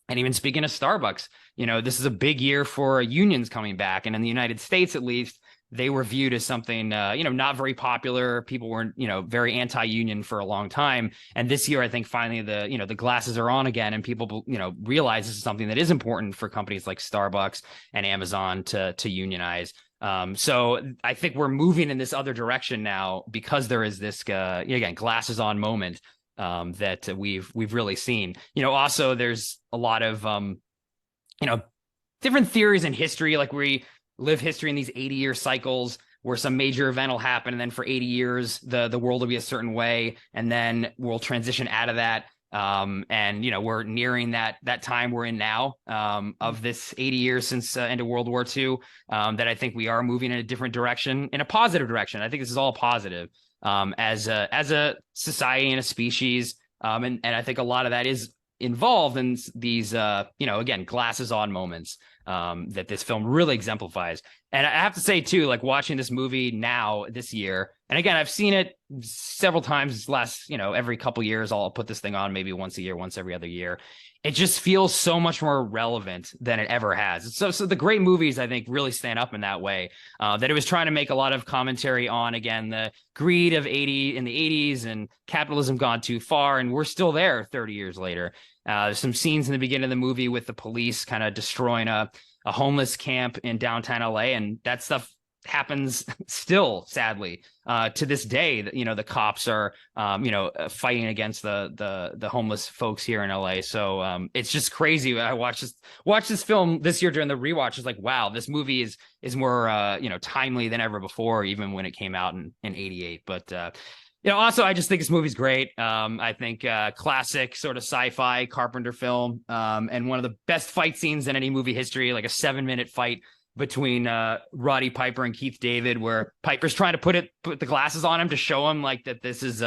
And even speaking of Starbucks, this is a big year for unions coming back. And in the United States, at least, they were viewed as something, not very popular. People weren't, very anti-union for a long time. And this year, I think finally the glasses are on again and people, realize this is something that is important for companies like Starbucks and Amazon to unionize. So I think we're moving in this other direction now because there is this, again, glasses on moment that we've really seen. Also there's a lot of different theories in history. Like we live history in these 80-year cycles where some major event will happen, and then for 80 years the world will be a certain way, and then we'll transition out of that. And we're nearing that time we're in now of this 80 years since end of World War II. That I think we are moving in a different direction, in a positive direction. I think this is all positive. As a society and a species. And I think a lot of that is involved in these, again, glasses on moments that this film really exemplifies. And I have to say, too, like watching this movie now this year, and again, I've seen it several times last, every couple years, I'll put this thing on maybe once a year, once every other year. It just feels so much more relevant than it ever has. So the great movies, I think, really stand up in that way. That it was trying to make a lot of commentary on, again, the greed of in the 80s and capitalism gone too far. And we're still there 30 years later. Some scenes in the beginning of the movie with the police kind of destroying a homeless camp in downtown LA. And that stuff happens still, sadly, to this day. That the cops are fighting against the homeless folks here in LA. So it's just crazy. I watched this film this year during the rewatch. It's like, wow, this movie is more timely than ever before, even when it came out in 88. But also, I just think this movie's great. I think classic sort of sci-fi Carpenter film, and one of the best fight scenes in any movie history, like a 7-minute fight between Roddy Piper and Keith David, where Piper's trying to put the glasses on him to show him like that this is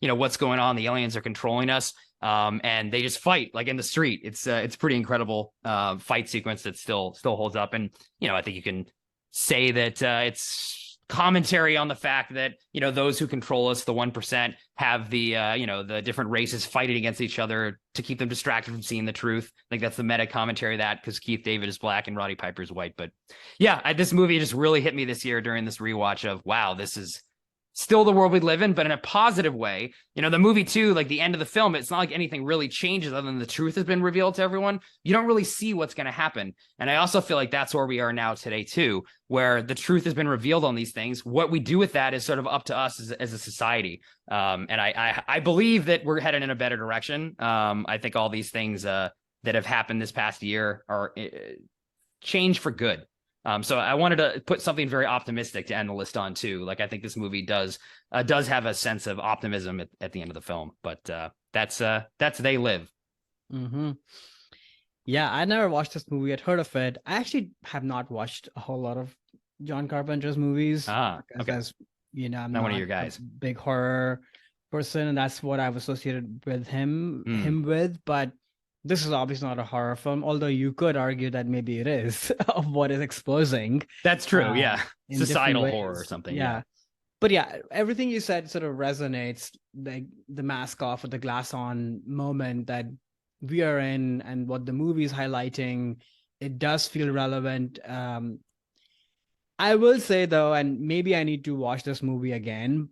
what's going on. The aliens are controlling us, and they just fight like in the street. It's pretty incredible fight sequence that still holds up. And I think you can say that it's commentary on the fact that those who control us, the 1%, have the the different races fighting against each other to keep them distracted from seeing the truth. I think that's the meta commentary of that, because Keith David is black and Roddy Piper is white. But yeah, this movie just really hit me this year during this rewatch of, wow, this is still the world we live in, but in a positive way. The movie too, like the end of the film, it's not like anything really changes other than the truth has been revealed to everyone. You don't really see what's going to happen. And I also feel like that's where we are now today too, where the truth has been revealed on these things. What we do with that is sort of up to us as a society. And I believe that we're headed in a better direction. I think all these things that have happened this past year are change for good. So I wanted to put something very optimistic to end the list on too. Like, I think this movie does have a sense of optimism at the end of the film, but that's They Live. Mm-hmm. Yeah, I never watched this movie. I'd heard of it. I actually have not watched a whole lot of John Carpenter's movies. Okay. As I'm not not one of your guys. a big horror person, and that's what I've associated with him with. But this is obviously not a horror film, although you could argue that maybe it is of what is exposing. That's true. Yeah. Societal horror or ways. something. Yeah. But yeah, everything you said sort of resonates, like the mask off or the glass on moment that we are in and what the movie is highlighting. It does feel relevant. I will say though, and maybe I need to watch this movie again.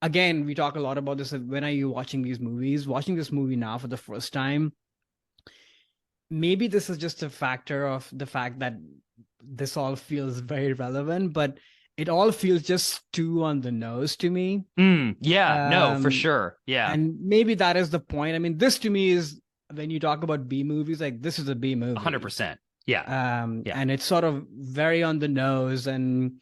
Again, we talk a lot about this. When are you watching these movies? Watching this movie now for the first time, maybe this is just a factor of the fact that this all feels very relevant, but it all feels just too on the nose to me. Yeah, no, for sure. Yeah. And maybe that is the point. I mean, this to me is, when you talk about B movies, like this is a B movie. 100%. Yeah. And it's sort of very on the nose and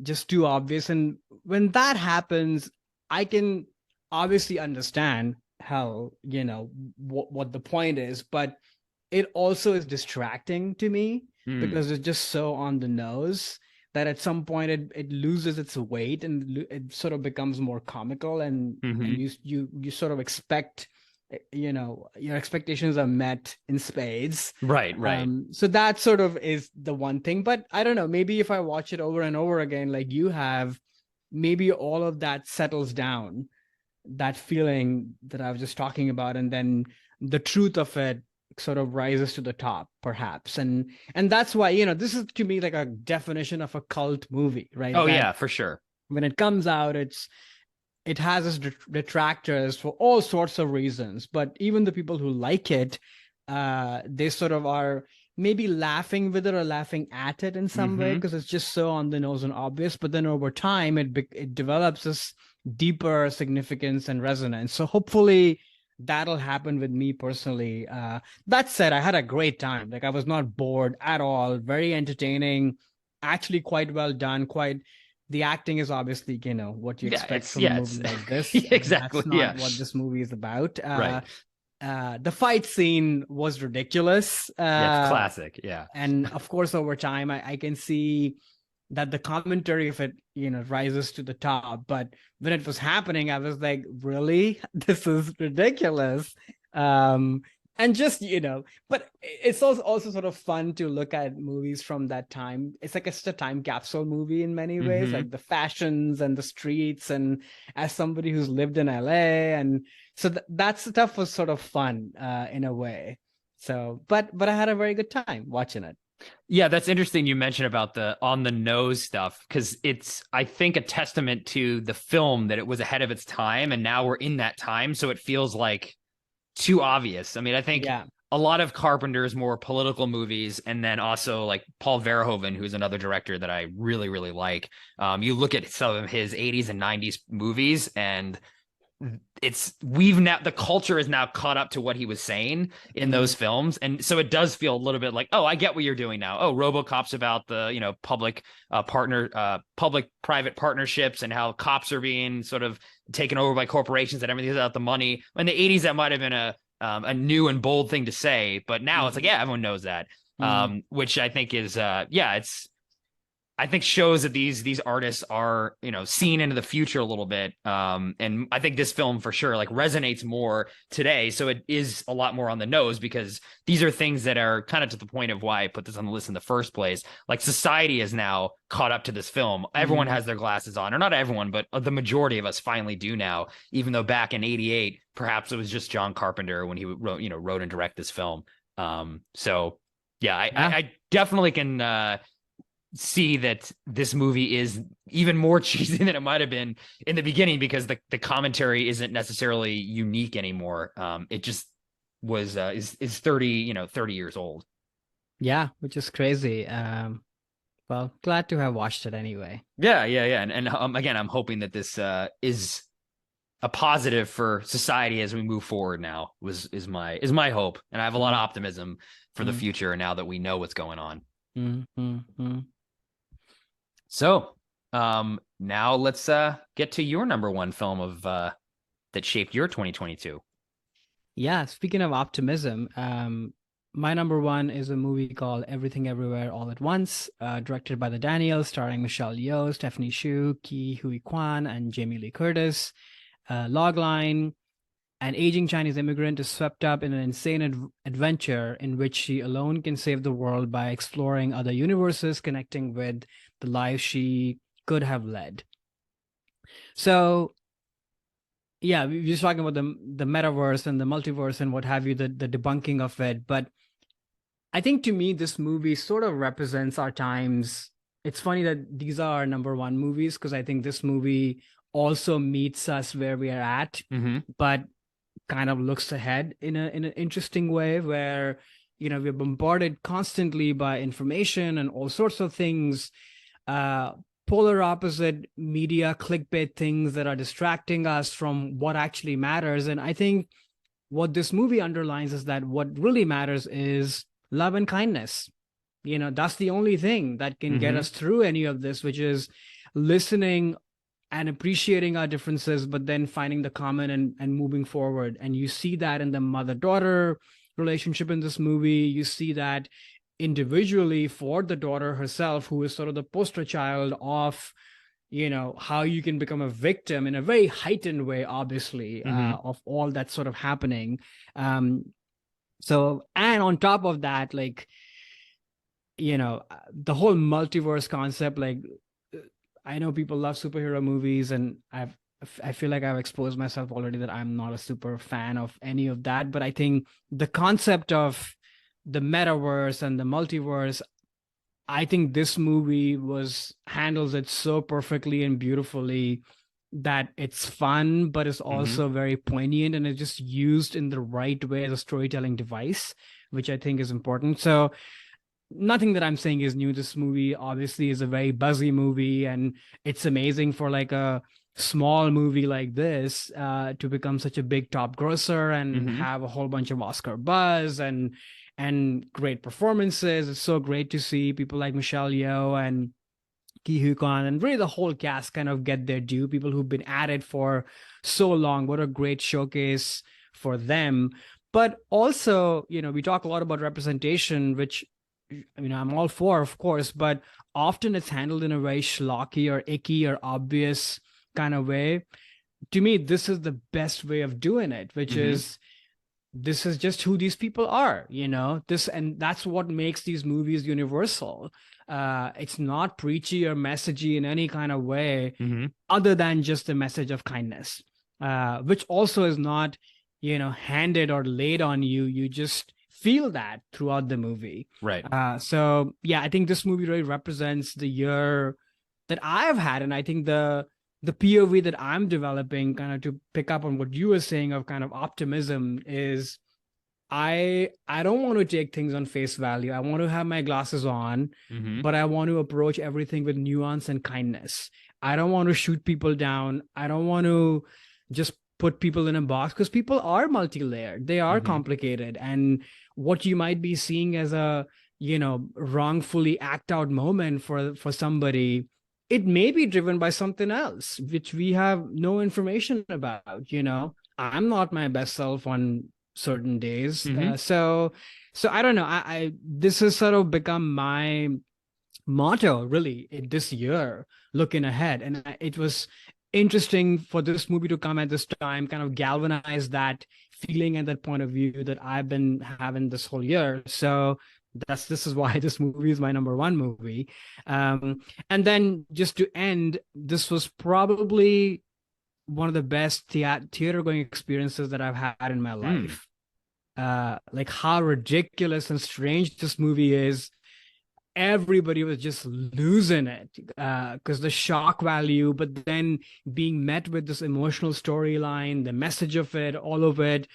just too obvious. And when that happens, I can obviously understand how, what the point is, but it also is distracting to me. Mm. because it's just so on the nose that at some point it loses its weight and it sort of becomes more comical, and Hmm. you sort of expect, your expectations are met in spades. Right, right. So that sort of is the one thing. But I don't know, maybe if I watch it over and over again like you have, maybe all of that settles down, that feeling that I was just talking about, and then the truth of it sort of rises to the top, perhaps. And that's why, this is to me like a definition of a cult movie, right? Oh That yeah, for sure. when it comes out, it has its detractors for all sorts of reasons, but even the people who like it, they sort of are maybe laughing with it or laughing at it in some way Hmm. because it's just so on the nose and obvious. But then over time, it develops this deeper significance and resonance. So hopefully that'll happen with me personally. That said, I had a great time. Like, I was not bored at all. Very entertaining, actually quite well done. Quite, the acting is obviously, what you Yeah, expect it's from a yeah, movie it's like this, and exactly, that's not yeah. what this movie is about. Right. The fight scene was ridiculous. Yeah, it's classic. Yeah. And of course, over time, I can see that the commentary of it, rises to the top. But when it was happening, I was like, really? This is ridiculous. Um, and just, but it's also sort of fun to look at movies from that time. It's like it's a time capsule movie in many ways, Hmm. like the fashions and the streets. And as somebody who's lived in LA, and so that stuff was sort of fun in a way. So, but I had a very good time watching it. Yeah, that's interesting you mentioned about the on the nose stuff because it's, I think, a testament to the film that it was ahead of its time and now we're in that time. So it feels like too obvious. I mean, I think Yeah. a lot of Carpenter's more political movies, and then also like Paul Verhoeven, who's another director that I really, really like. You look at some of his 80s and 90s movies, and it's we've now the culture is now caught up to what he was saying in those Mm. films, and so it does feel a little bit like, oh, I get what you're doing now. Oh, RoboCop's about the public private partnerships and how cops are being sort of taken over by corporations and everything's about the money. In the 80s that might have been a new and bold thing to say, but now it's like, Mm. yeah, everyone knows that. Mm. Which I think is yeah, it's I think shows that these artists are, seen into the future a little bit. And I think this film for sure like resonates more today. So it is a lot more on the nose because these are things that are kind of to the point of why I put this on the list in the first place. Like society is now caught up to this film. Everyone Mm. has their glasses on, or not everyone, but the majority of us finally do now, even though back in 88, perhaps it was just John Carpenter when he wrote and direct this film. So yeah, Yeah. I definitely can see that this movie is even more cheesy than it might have been in the beginning because the commentary isn't necessarily unique anymore. It just was is 30, 30 years old. Yeah, which is crazy. Well, glad to have watched it anyway. Yeah, yeah, yeah. And again, I'm hoping that this is a positive for society as we move forward now is my hope. And I have a lot of Mm. optimism for the Mm. future now that we know what's going on. Mm. Mm. Mm. So, now let's get to your number one film of that shaped your 2022. Yeah, speaking of optimism, my number one is a movie called Everything Everywhere All at Once, directed by the Daniels, starring Michelle Yeoh, Stephanie Shu, Ki Hui Kwan, and Jamie Lee Curtis. Logline: an aging Chinese immigrant is swept up in an insane adventure in which she alone can save the world by exploring other universes, connecting with the life she could have led. So, yeah, we were just talking about the metaverse and the multiverse and what have you, the debunking of it. But I think to me, this movie sort of represents our times. It's funny that these are our number one movies because I think this movie also meets us where we are at, Mm-hmm. but kind of looks ahead in an interesting way where we're bombarded constantly by information and all sorts of things, uh polar opposite media clickbait things that are distracting us from what actually matters. And I think what this movie underlines is that what really matters is love and kindness. That's the only thing that can get Mm-hmm. us through any of this, which is listening and appreciating our differences, but then finding the common and moving forward. And you see that in the mother-daughter relationship in this movie. You see that individually for the daughter herself, who is sort of the poster child of, how you can become a victim in a very heightened way, obviously, Mm-hmm. of all that's sort of happening. And on top of that, like, the whole multiverse concept, like, I know people love superhero movies, and I feel like I've exposed myself already that I'm not a super fan of any of that. But I think the concept of the metaverse and the multiverse, I think this movie was handles it so perfectly and beautifully that it's fun, but it's Mm-hmm. also very poignant, and it's just used in the right way as a storytelling device, which I think is important. So nothing that I'm saying is new. This movie obviously is a very buzzy movie, and it's amazing for like a small movie like this to become such a big top grosser and Mm-hmm. have a whole bunch of Oscar buzz and great performances. It's so great to see people like Michelle Yeoh and Ki Hu Kwan and really the whole cast kind of get their due. People who've been at it for so long. What a great showcase for them. But also, we talk a lot about representation, which I'm all for, of course, but often it's handled in a very schlocky or icky or obvious kind of way. To me, this is the best way of doing it, which Mm-hmm. is this is just who these people are, and that's what makes these movies universal. It's not preachy or messagey in any kind of way Mm-hmm. other than just a message of kindness, which also is not, handed or laid on you. You just feel that throughout the movie. Right. So yeah, I think this movie really represents the year that I've had, and I think the POV that I'm developing, kind of to pick up on what you were saying of kind of optimism, is I don't want to take things on face value. I want to have my glasses on, Mm-hmm. but I want to approach everything with nuance and kindness. I don't want to shoot people down. I don't want to just put people in a box, because people are multi-layered. They are Mm-hmm. complicated. And what you might be seeing as a, wrongfully act out moment for somebody, it may be driven by something else, which we have no information about. I'm not my best self on certain days. Mm-hmm. So I don't know. I this has sort of become my motto really this year, looking ahead, and it was interesting for this movie to come at this time, kind of galvanize that feeling and that point of view that I've been having this whole year. So this is why this movie is my number one movie. And then just to end, this was probably one of the best theater going experiences that I've had in my Mm. life. Like how ridiculous and strange this movie is. Everybody was just losing it because the shock value, but then being met with this emotional storyline, the message of it, all of it,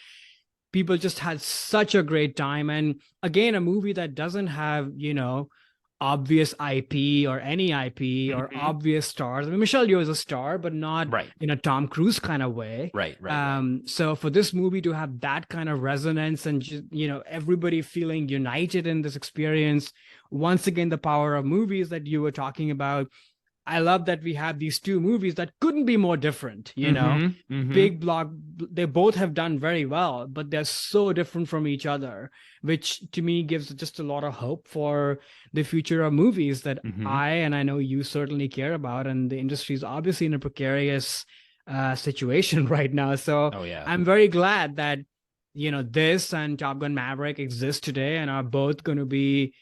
people just had such a great time. And again, a movie that doesn't have, obvious IP or any IP or Mm-hmm. obvious stars. I mean, Michelle Yeoh is a star, but not Right. in a Tom Cruise kind of way. Right. Right. Right. So for this movie to have that kind of resonance and just, everybody feeling united in this experience, once again, the power of movies that you were talking about. I love that we have these two movies that couldn't be more different, Mm-hmm. Mm-hmm. big block. They both have done very well, but they're so different from each other, which to me gives just a lot of hope for the future of movies that Mm-hmm. I know you certainly care about. And the industry is obviously in a precarious situation right now. So Oh yeah. I'm very glad that, this and Top Gun Maverick exist today and are both going to be,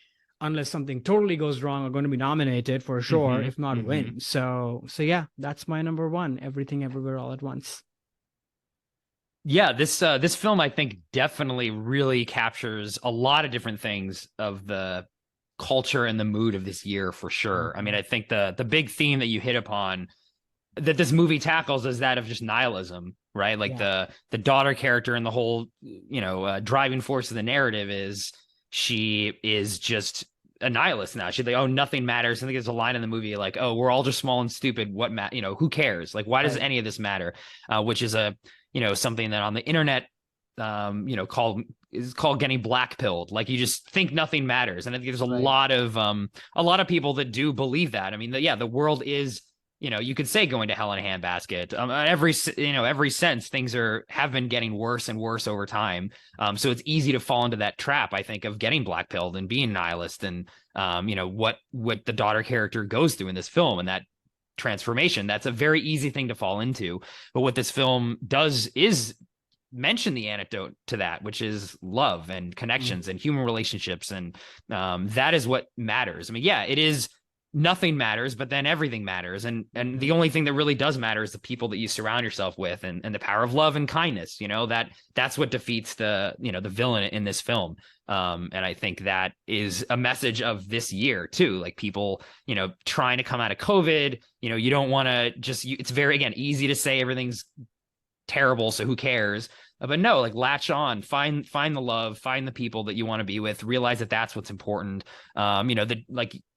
unless something totally goes wrong, are going to be nominated for sure, Mm-hmm. if not Mm-hmm. win. So yeah, that's my number one. Everything Everywhere All at Once. Yeah, this film I think definitely really captures a lot of different things of the culture and the mood of this year for sure. I mean, Mhm. I think the big theme that you hit upon that this movie tackles is that of just nihilism, right? Like Yeah, the daughter character and the whole, driving force of the narrative is she is just a nihilist now. She's like, oh, nothing matters. I think there's a line in the movie like, oh, we're all just small and stupid. Who cares? Like, why does right, any of this matter? Which is something that on the internet, called getting black pilled. Like you just think nothing matters. And I think there's right. a lot of people that do believe that. I mean, the world is you could say going to hell in a handbasket. Every sense, things have been getting worse and worse over time. So it's easy to fall into that trap, I think, of getting blackpilled and being nihilist, and what the daughter character goes through in this film and that transformation. That's a very easy thing to fall into. But what this film does is mention the antidote to that, which is love and connections and human relationships, and that is what matters. I mean, yeah, it is. Nothing matters, but then everything matters. And the only thing that really does matter is the people that you surround yourself with, and the power of love and kindness. That's what defeats the villain in this film. And I think that is a message of this year too. Like people, trying to come out of COVID, you don't want to it's very, again, easy to say everything's terrible, so who cares? But no, like latch on, find the love, find the people that you want to be with, realize that that's what's important.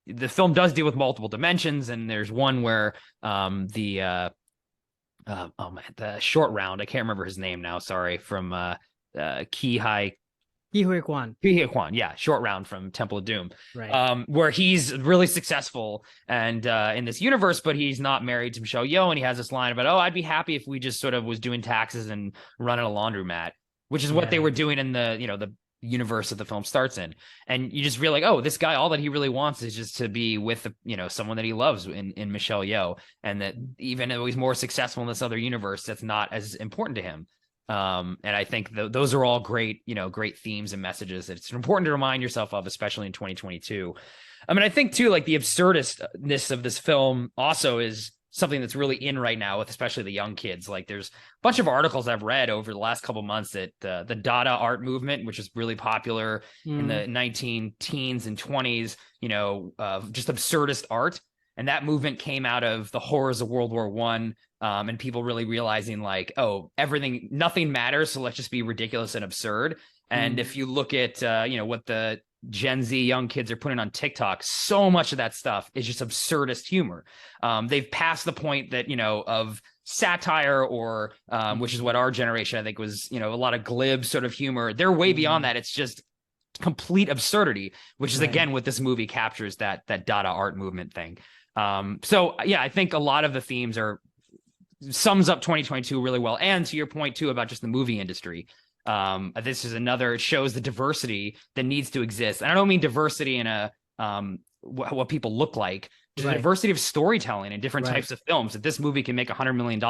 The film does deal with multiple dimensions, and there's one where the short round, I can't remember his name now, sorry, from Ke Huy Quan. Yeah, short round from Temple of Doom, right? Where he's really successful and in this universe, but he's not married to Michelle Yeoh, and he has this line about, "Oh, I'd be happy if we just sort of was doing taxes and running a laundromat," which is what they were doing in the universe that the film starts in. And you just feel like, oh, this guy, all that he really wants is just to be with someone that he loves in Michelle Yeoh, and that even though he's more successful in this other universe, that's not as important to him. And I think those are all great themes and messages that it's important to remind yourself of, especially in 2022. I mean, I think too, like the absurdness of this film also is something that's really in right now with especially the young kids. Like there's a bunch of articles I've read over the last couple of months that the Dada art movement, which is really popular in the 19 teens and 20s, just absurdist art. And that movement came out of the horrors of World War I, and people really realizing like, oh, nothing matters, so let's just be ridiculous and absurd. And if you look at, what the Gen Z young kids are putting on TikTok, so much of that stuff is just absurdist humor. They've passed the point that, of satire or, which is what our generation, I think, was, a lot of glib sort of humor. They're way beyond that. It's just complete absurdity, which is, again, what this movie captures, that Dada art movement thing. So yeah, I think a lot of the themes sums up 2022 really well. And to your point too, about just the movie industry, this is it shows the diversity that needs to exist. And I don't mean diversity in a what people look like, just the diversity of storytelling and different types of films. That this movie can make $100 million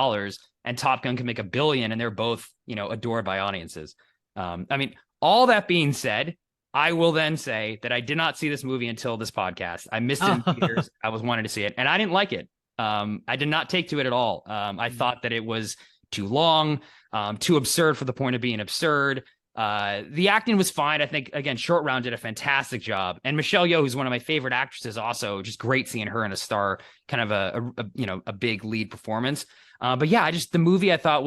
and Top Gun can make $1 billion, and they're both adored by audiences. I mean, all that being said, I will then say that I did not see this movie until this podcast. I missed it in theaters. I was wanting to see it, and I didn't like it. I did not take to it at all. I thought that it was too long, too absurd for the point of being absurd. The acting was fine. I think, again, Short Round did a fantastic job. And Michelle Yeoh, who's one of my favorite actresses, also just great seeing her in a star, kind of a big lead performance. But yeah, the movie I thought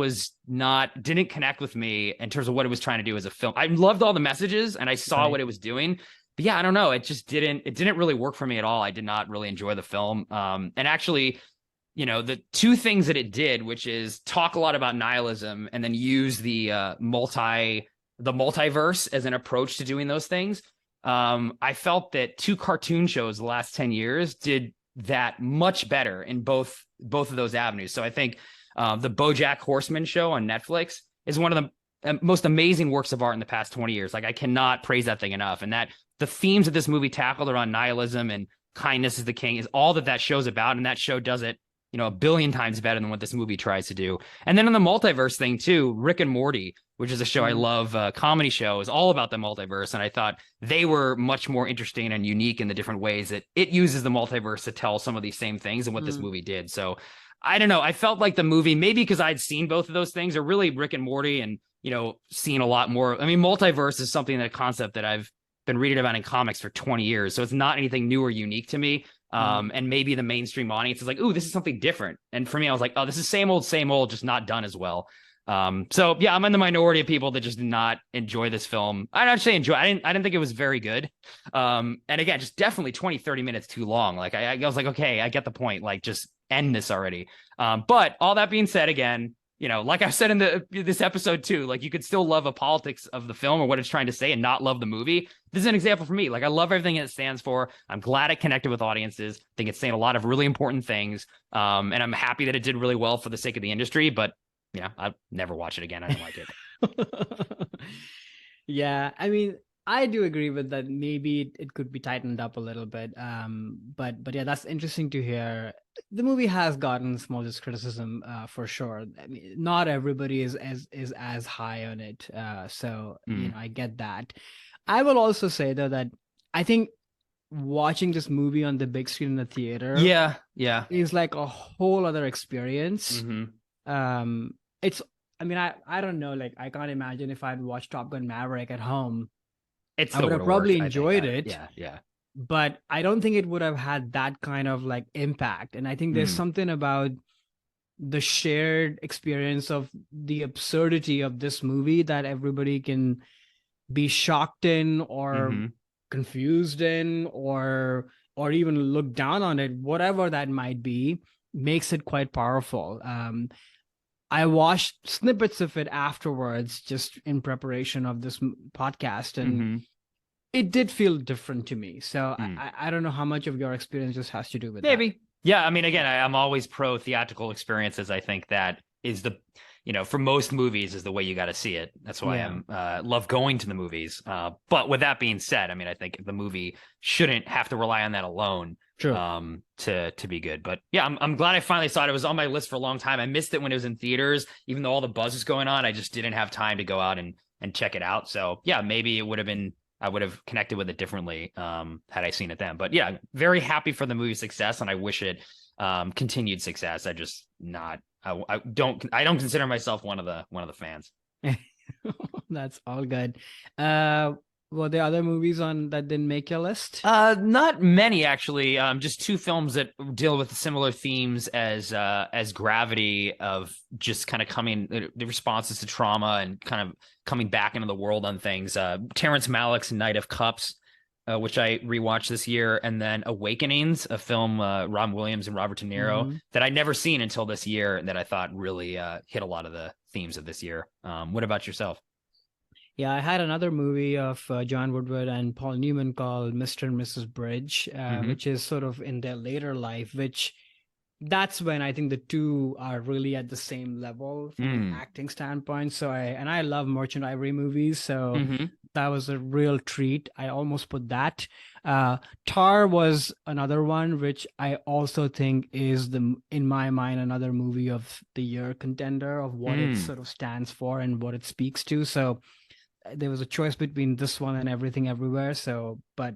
didn't connect with me in terms of what it was trying to do as a film. I loved all the messages and I saw what it was doing. But yeah, I don't know. It didn't really work for me at all. I did not really enjoy the film. And actually, the two things that it did, which is talk a lot about nihilism and then use the multiverse as an approach to doing those things. I felt that two cartoon shows the last 10 years did that much better in both of those avenues. So I think the BoJack Horseman show on Netflix is one of the most amazing works of art in the past 20 years. Like I cannot praise that thing enough. And that the themes that this movie tackled around nihilism and kindness is the king is all that show's about. And that show does it, 1 billion times better than what this movie tries to do. And then on the multiverse thing too, Rick and Morty, which is a show I love, a comedy show, is all about the multiverse. And I thought they were much more interesting and unique in the different ways that it uses the multiverse to tell some of these same things than what this movie did. So I don't know. I felt like the movie, maybe because I'd seen both of those things, or really Rick and Morty, and, seen a lot more. I mean, multiverse is a concept that I've been reading about in comics for 20 years. So it's not anything new or unique to me. And maybe the mainstream audience is like, ooh, this is something different. And for me, I was like, oh, this is same old, just not done as well. So yeah, I'm in the minority of people that just did not enjoy this film. I'd actually enjoy. I didn't think it was very good. And again, just definitely 20-30 minutes too long. Like I was like, okay, I get the point. Like just end this already. But all that being said, again, like I said in this episode too, like you could still love a politics of the film or what it's trying to say and not love the movie. This is an example for me. Like I love everything it stands for. I'm glad it connected with audiences. I think it's saying a lot of really important things. And I'm happy that it did really well for the sake of the industry. But yeah, I'd never watch it again. I didn't like it. Yeah, I mean, I do agree with that. Maybe it could be tightened up a little bit. But yeah, that's interesting to hear. The movie has gotten small criticism, for sure. I mean, not everybody is as high on it. So I get that. I will also say though that I think watching this movie on the big screen in the theater, yeah, is like a whole other experience. mm-hmm. It's I mean, I don't know, like I can't imagine if I'd watched Top Gun Maverick at home. I would have probably enjoyed it. Yeah. But I don't think it would have had that kind of like impact. And I think there's something about the shared experience of the absurdity of this movie that everybody can be shocked in or confused in or even look down on it, whatever that might be, makes it quite powerful. I watched snippets of it afterwards, just in preparation of this podcast, and it did feel different to me. So I don't know how much of your experience just has to do with maybe. that. Yeah, I mean, again, I'm always pro theatrical experiences. I think that is for most movies is the way you got to see it. That's why I love going to the movies. But with that being said, I mean, I think the movie shouldn't have to rely on that alone. True. To be good. But yeah, I'm glad I finally saw it. It was on my list for a long time. I missed it when it was in theaters, even though all the buzz was going on. I just didn't have time to go out and check it out. So yeah, maybe I would have connected with it differently had I seen it then. But yeah, very happy for the movie's success, and I wish it continued success. I don't consider myself one of the fans. That's all good. Were there other movies on that didn't make your list? Not many actually. Just two films that deal with similar themes as Gravity, of just kind of the responses to trauma and kind of coming back into the world on things. Terrence Malick's Knight of Cups, which I rewatched this year, and then Awakenings, a film Robin Williams and Robert De Niro that I'd never seen until this year, and that I thought really hit a lot of the themes of this year. What about yourself? Yeah, I had another movie of John Woodward and Paul Newman called Mr. and Mrs. Bridge, which is sort of in their later life, that's when I think the two are really at the same level from an acting standpoint. So I love Merchant Ivory movies, so that was a real treat. I almost put that. Tar was another one, which I also think is in my mind, another movie of the year contender of what it sort of stands for and what it speaks to. So there was a choice between this one and Everything Everywhere. So, but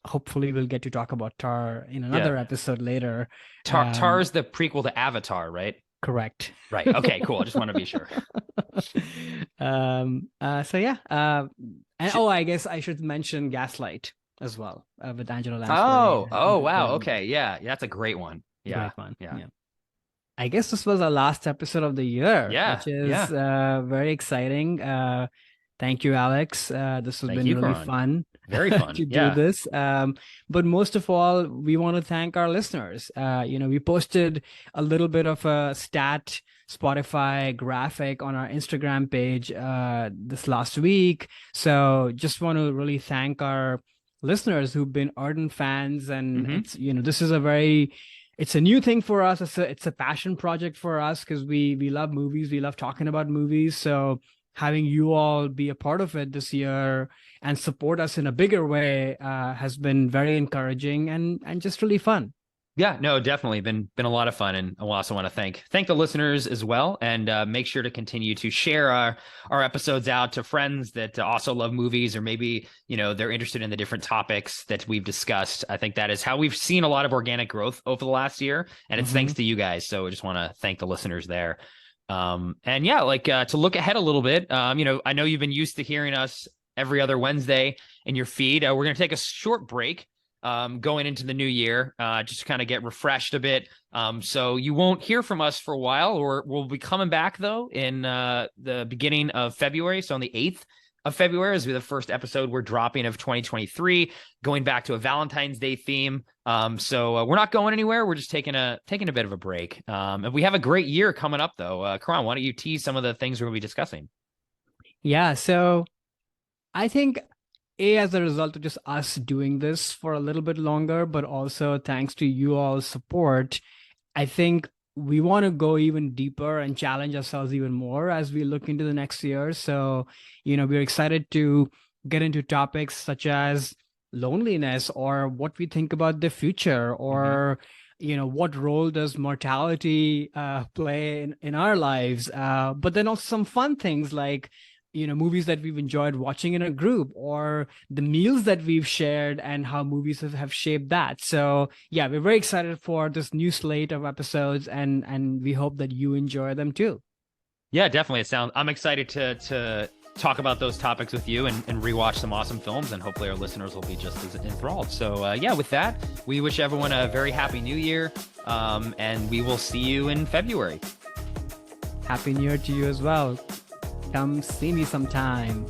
hopefully we'll get to talk about Tar in another episode later. Tar is the prequel to Avatar, right? Correct. Right. Okay, cool. I just want to be sure. So yeah. I guess I should mention Gaslight as well, with Angela Lansbury. Oh, wow. Okay. Yeah. That's a great one. Yeah. Great one. Yeah. I guess this was our last episode of the year. Yeah. Which is very exciting. Thank you, Alex. This has been really fun. Very fun to do this. But most of all, we want to thank our listeners. We posted a little bit of a Spotify graphic on our Instagram page this last week. So just want to really thank our listeners who've been ardent fans. And it's, this is it's a new thing for us. It's a passion project for us because we love movies. We love talking about movies. So having you all be a part of it this year and support us in a bigger way has been very encouraging and just really fun. Yeah, no, definitely been a lot of fun. And I also want to thank the listeners as well. And make sure to continue to share our episodes out to friends that also love movies, or maybe, they're interested in the different topics that we've discussed. I think that is how we've seen a lot of organic growth over the last year. And it's thanks to you guys. So I just want to thank the listeners there. And yeah, to look ahead a little bit, I know you've been used to hearing us every other Wednesday in your feed. We're going to take a short break going into the new year, just to kind of get refreshed a bit. So you won't hear from us for a while, or we'll be coming back though in the beginning of February. So on the 8th of February. This will be the first episode we're dropping of 2023, going back to a Valentine's Day theme. So we're not going anywhere. We're just taking a bit of a break. And we have a great year coming up, though. Karan, why don't you tease some of the things we're going to be discussing? Yeah, so I think as a result of just us doing this for a little bit longer, but also thanks to you all's support, I think we want to go even deeper and challenge ourselves even more as we look into the next year. So, we're excited to get into topics such as loneliness, or what we think about the future, or what role does mortality play in our lives, but then also some fun things like movies that we've enjoyed watching in a group, or the meals that we've shared and how movies have shaped that. So yeah, we're very excited for this new slate of episodes, and we hope that you enjoy them too. Yeah, definitely. I'm excited to talk about those topics with you and rewatch some awesome films, and hopefully our listeners will be just as enthralled. So yeah, with that, we wish everyone a very happy new year, and we will see you in February. Happy New Year to you as well. Come see me sometime.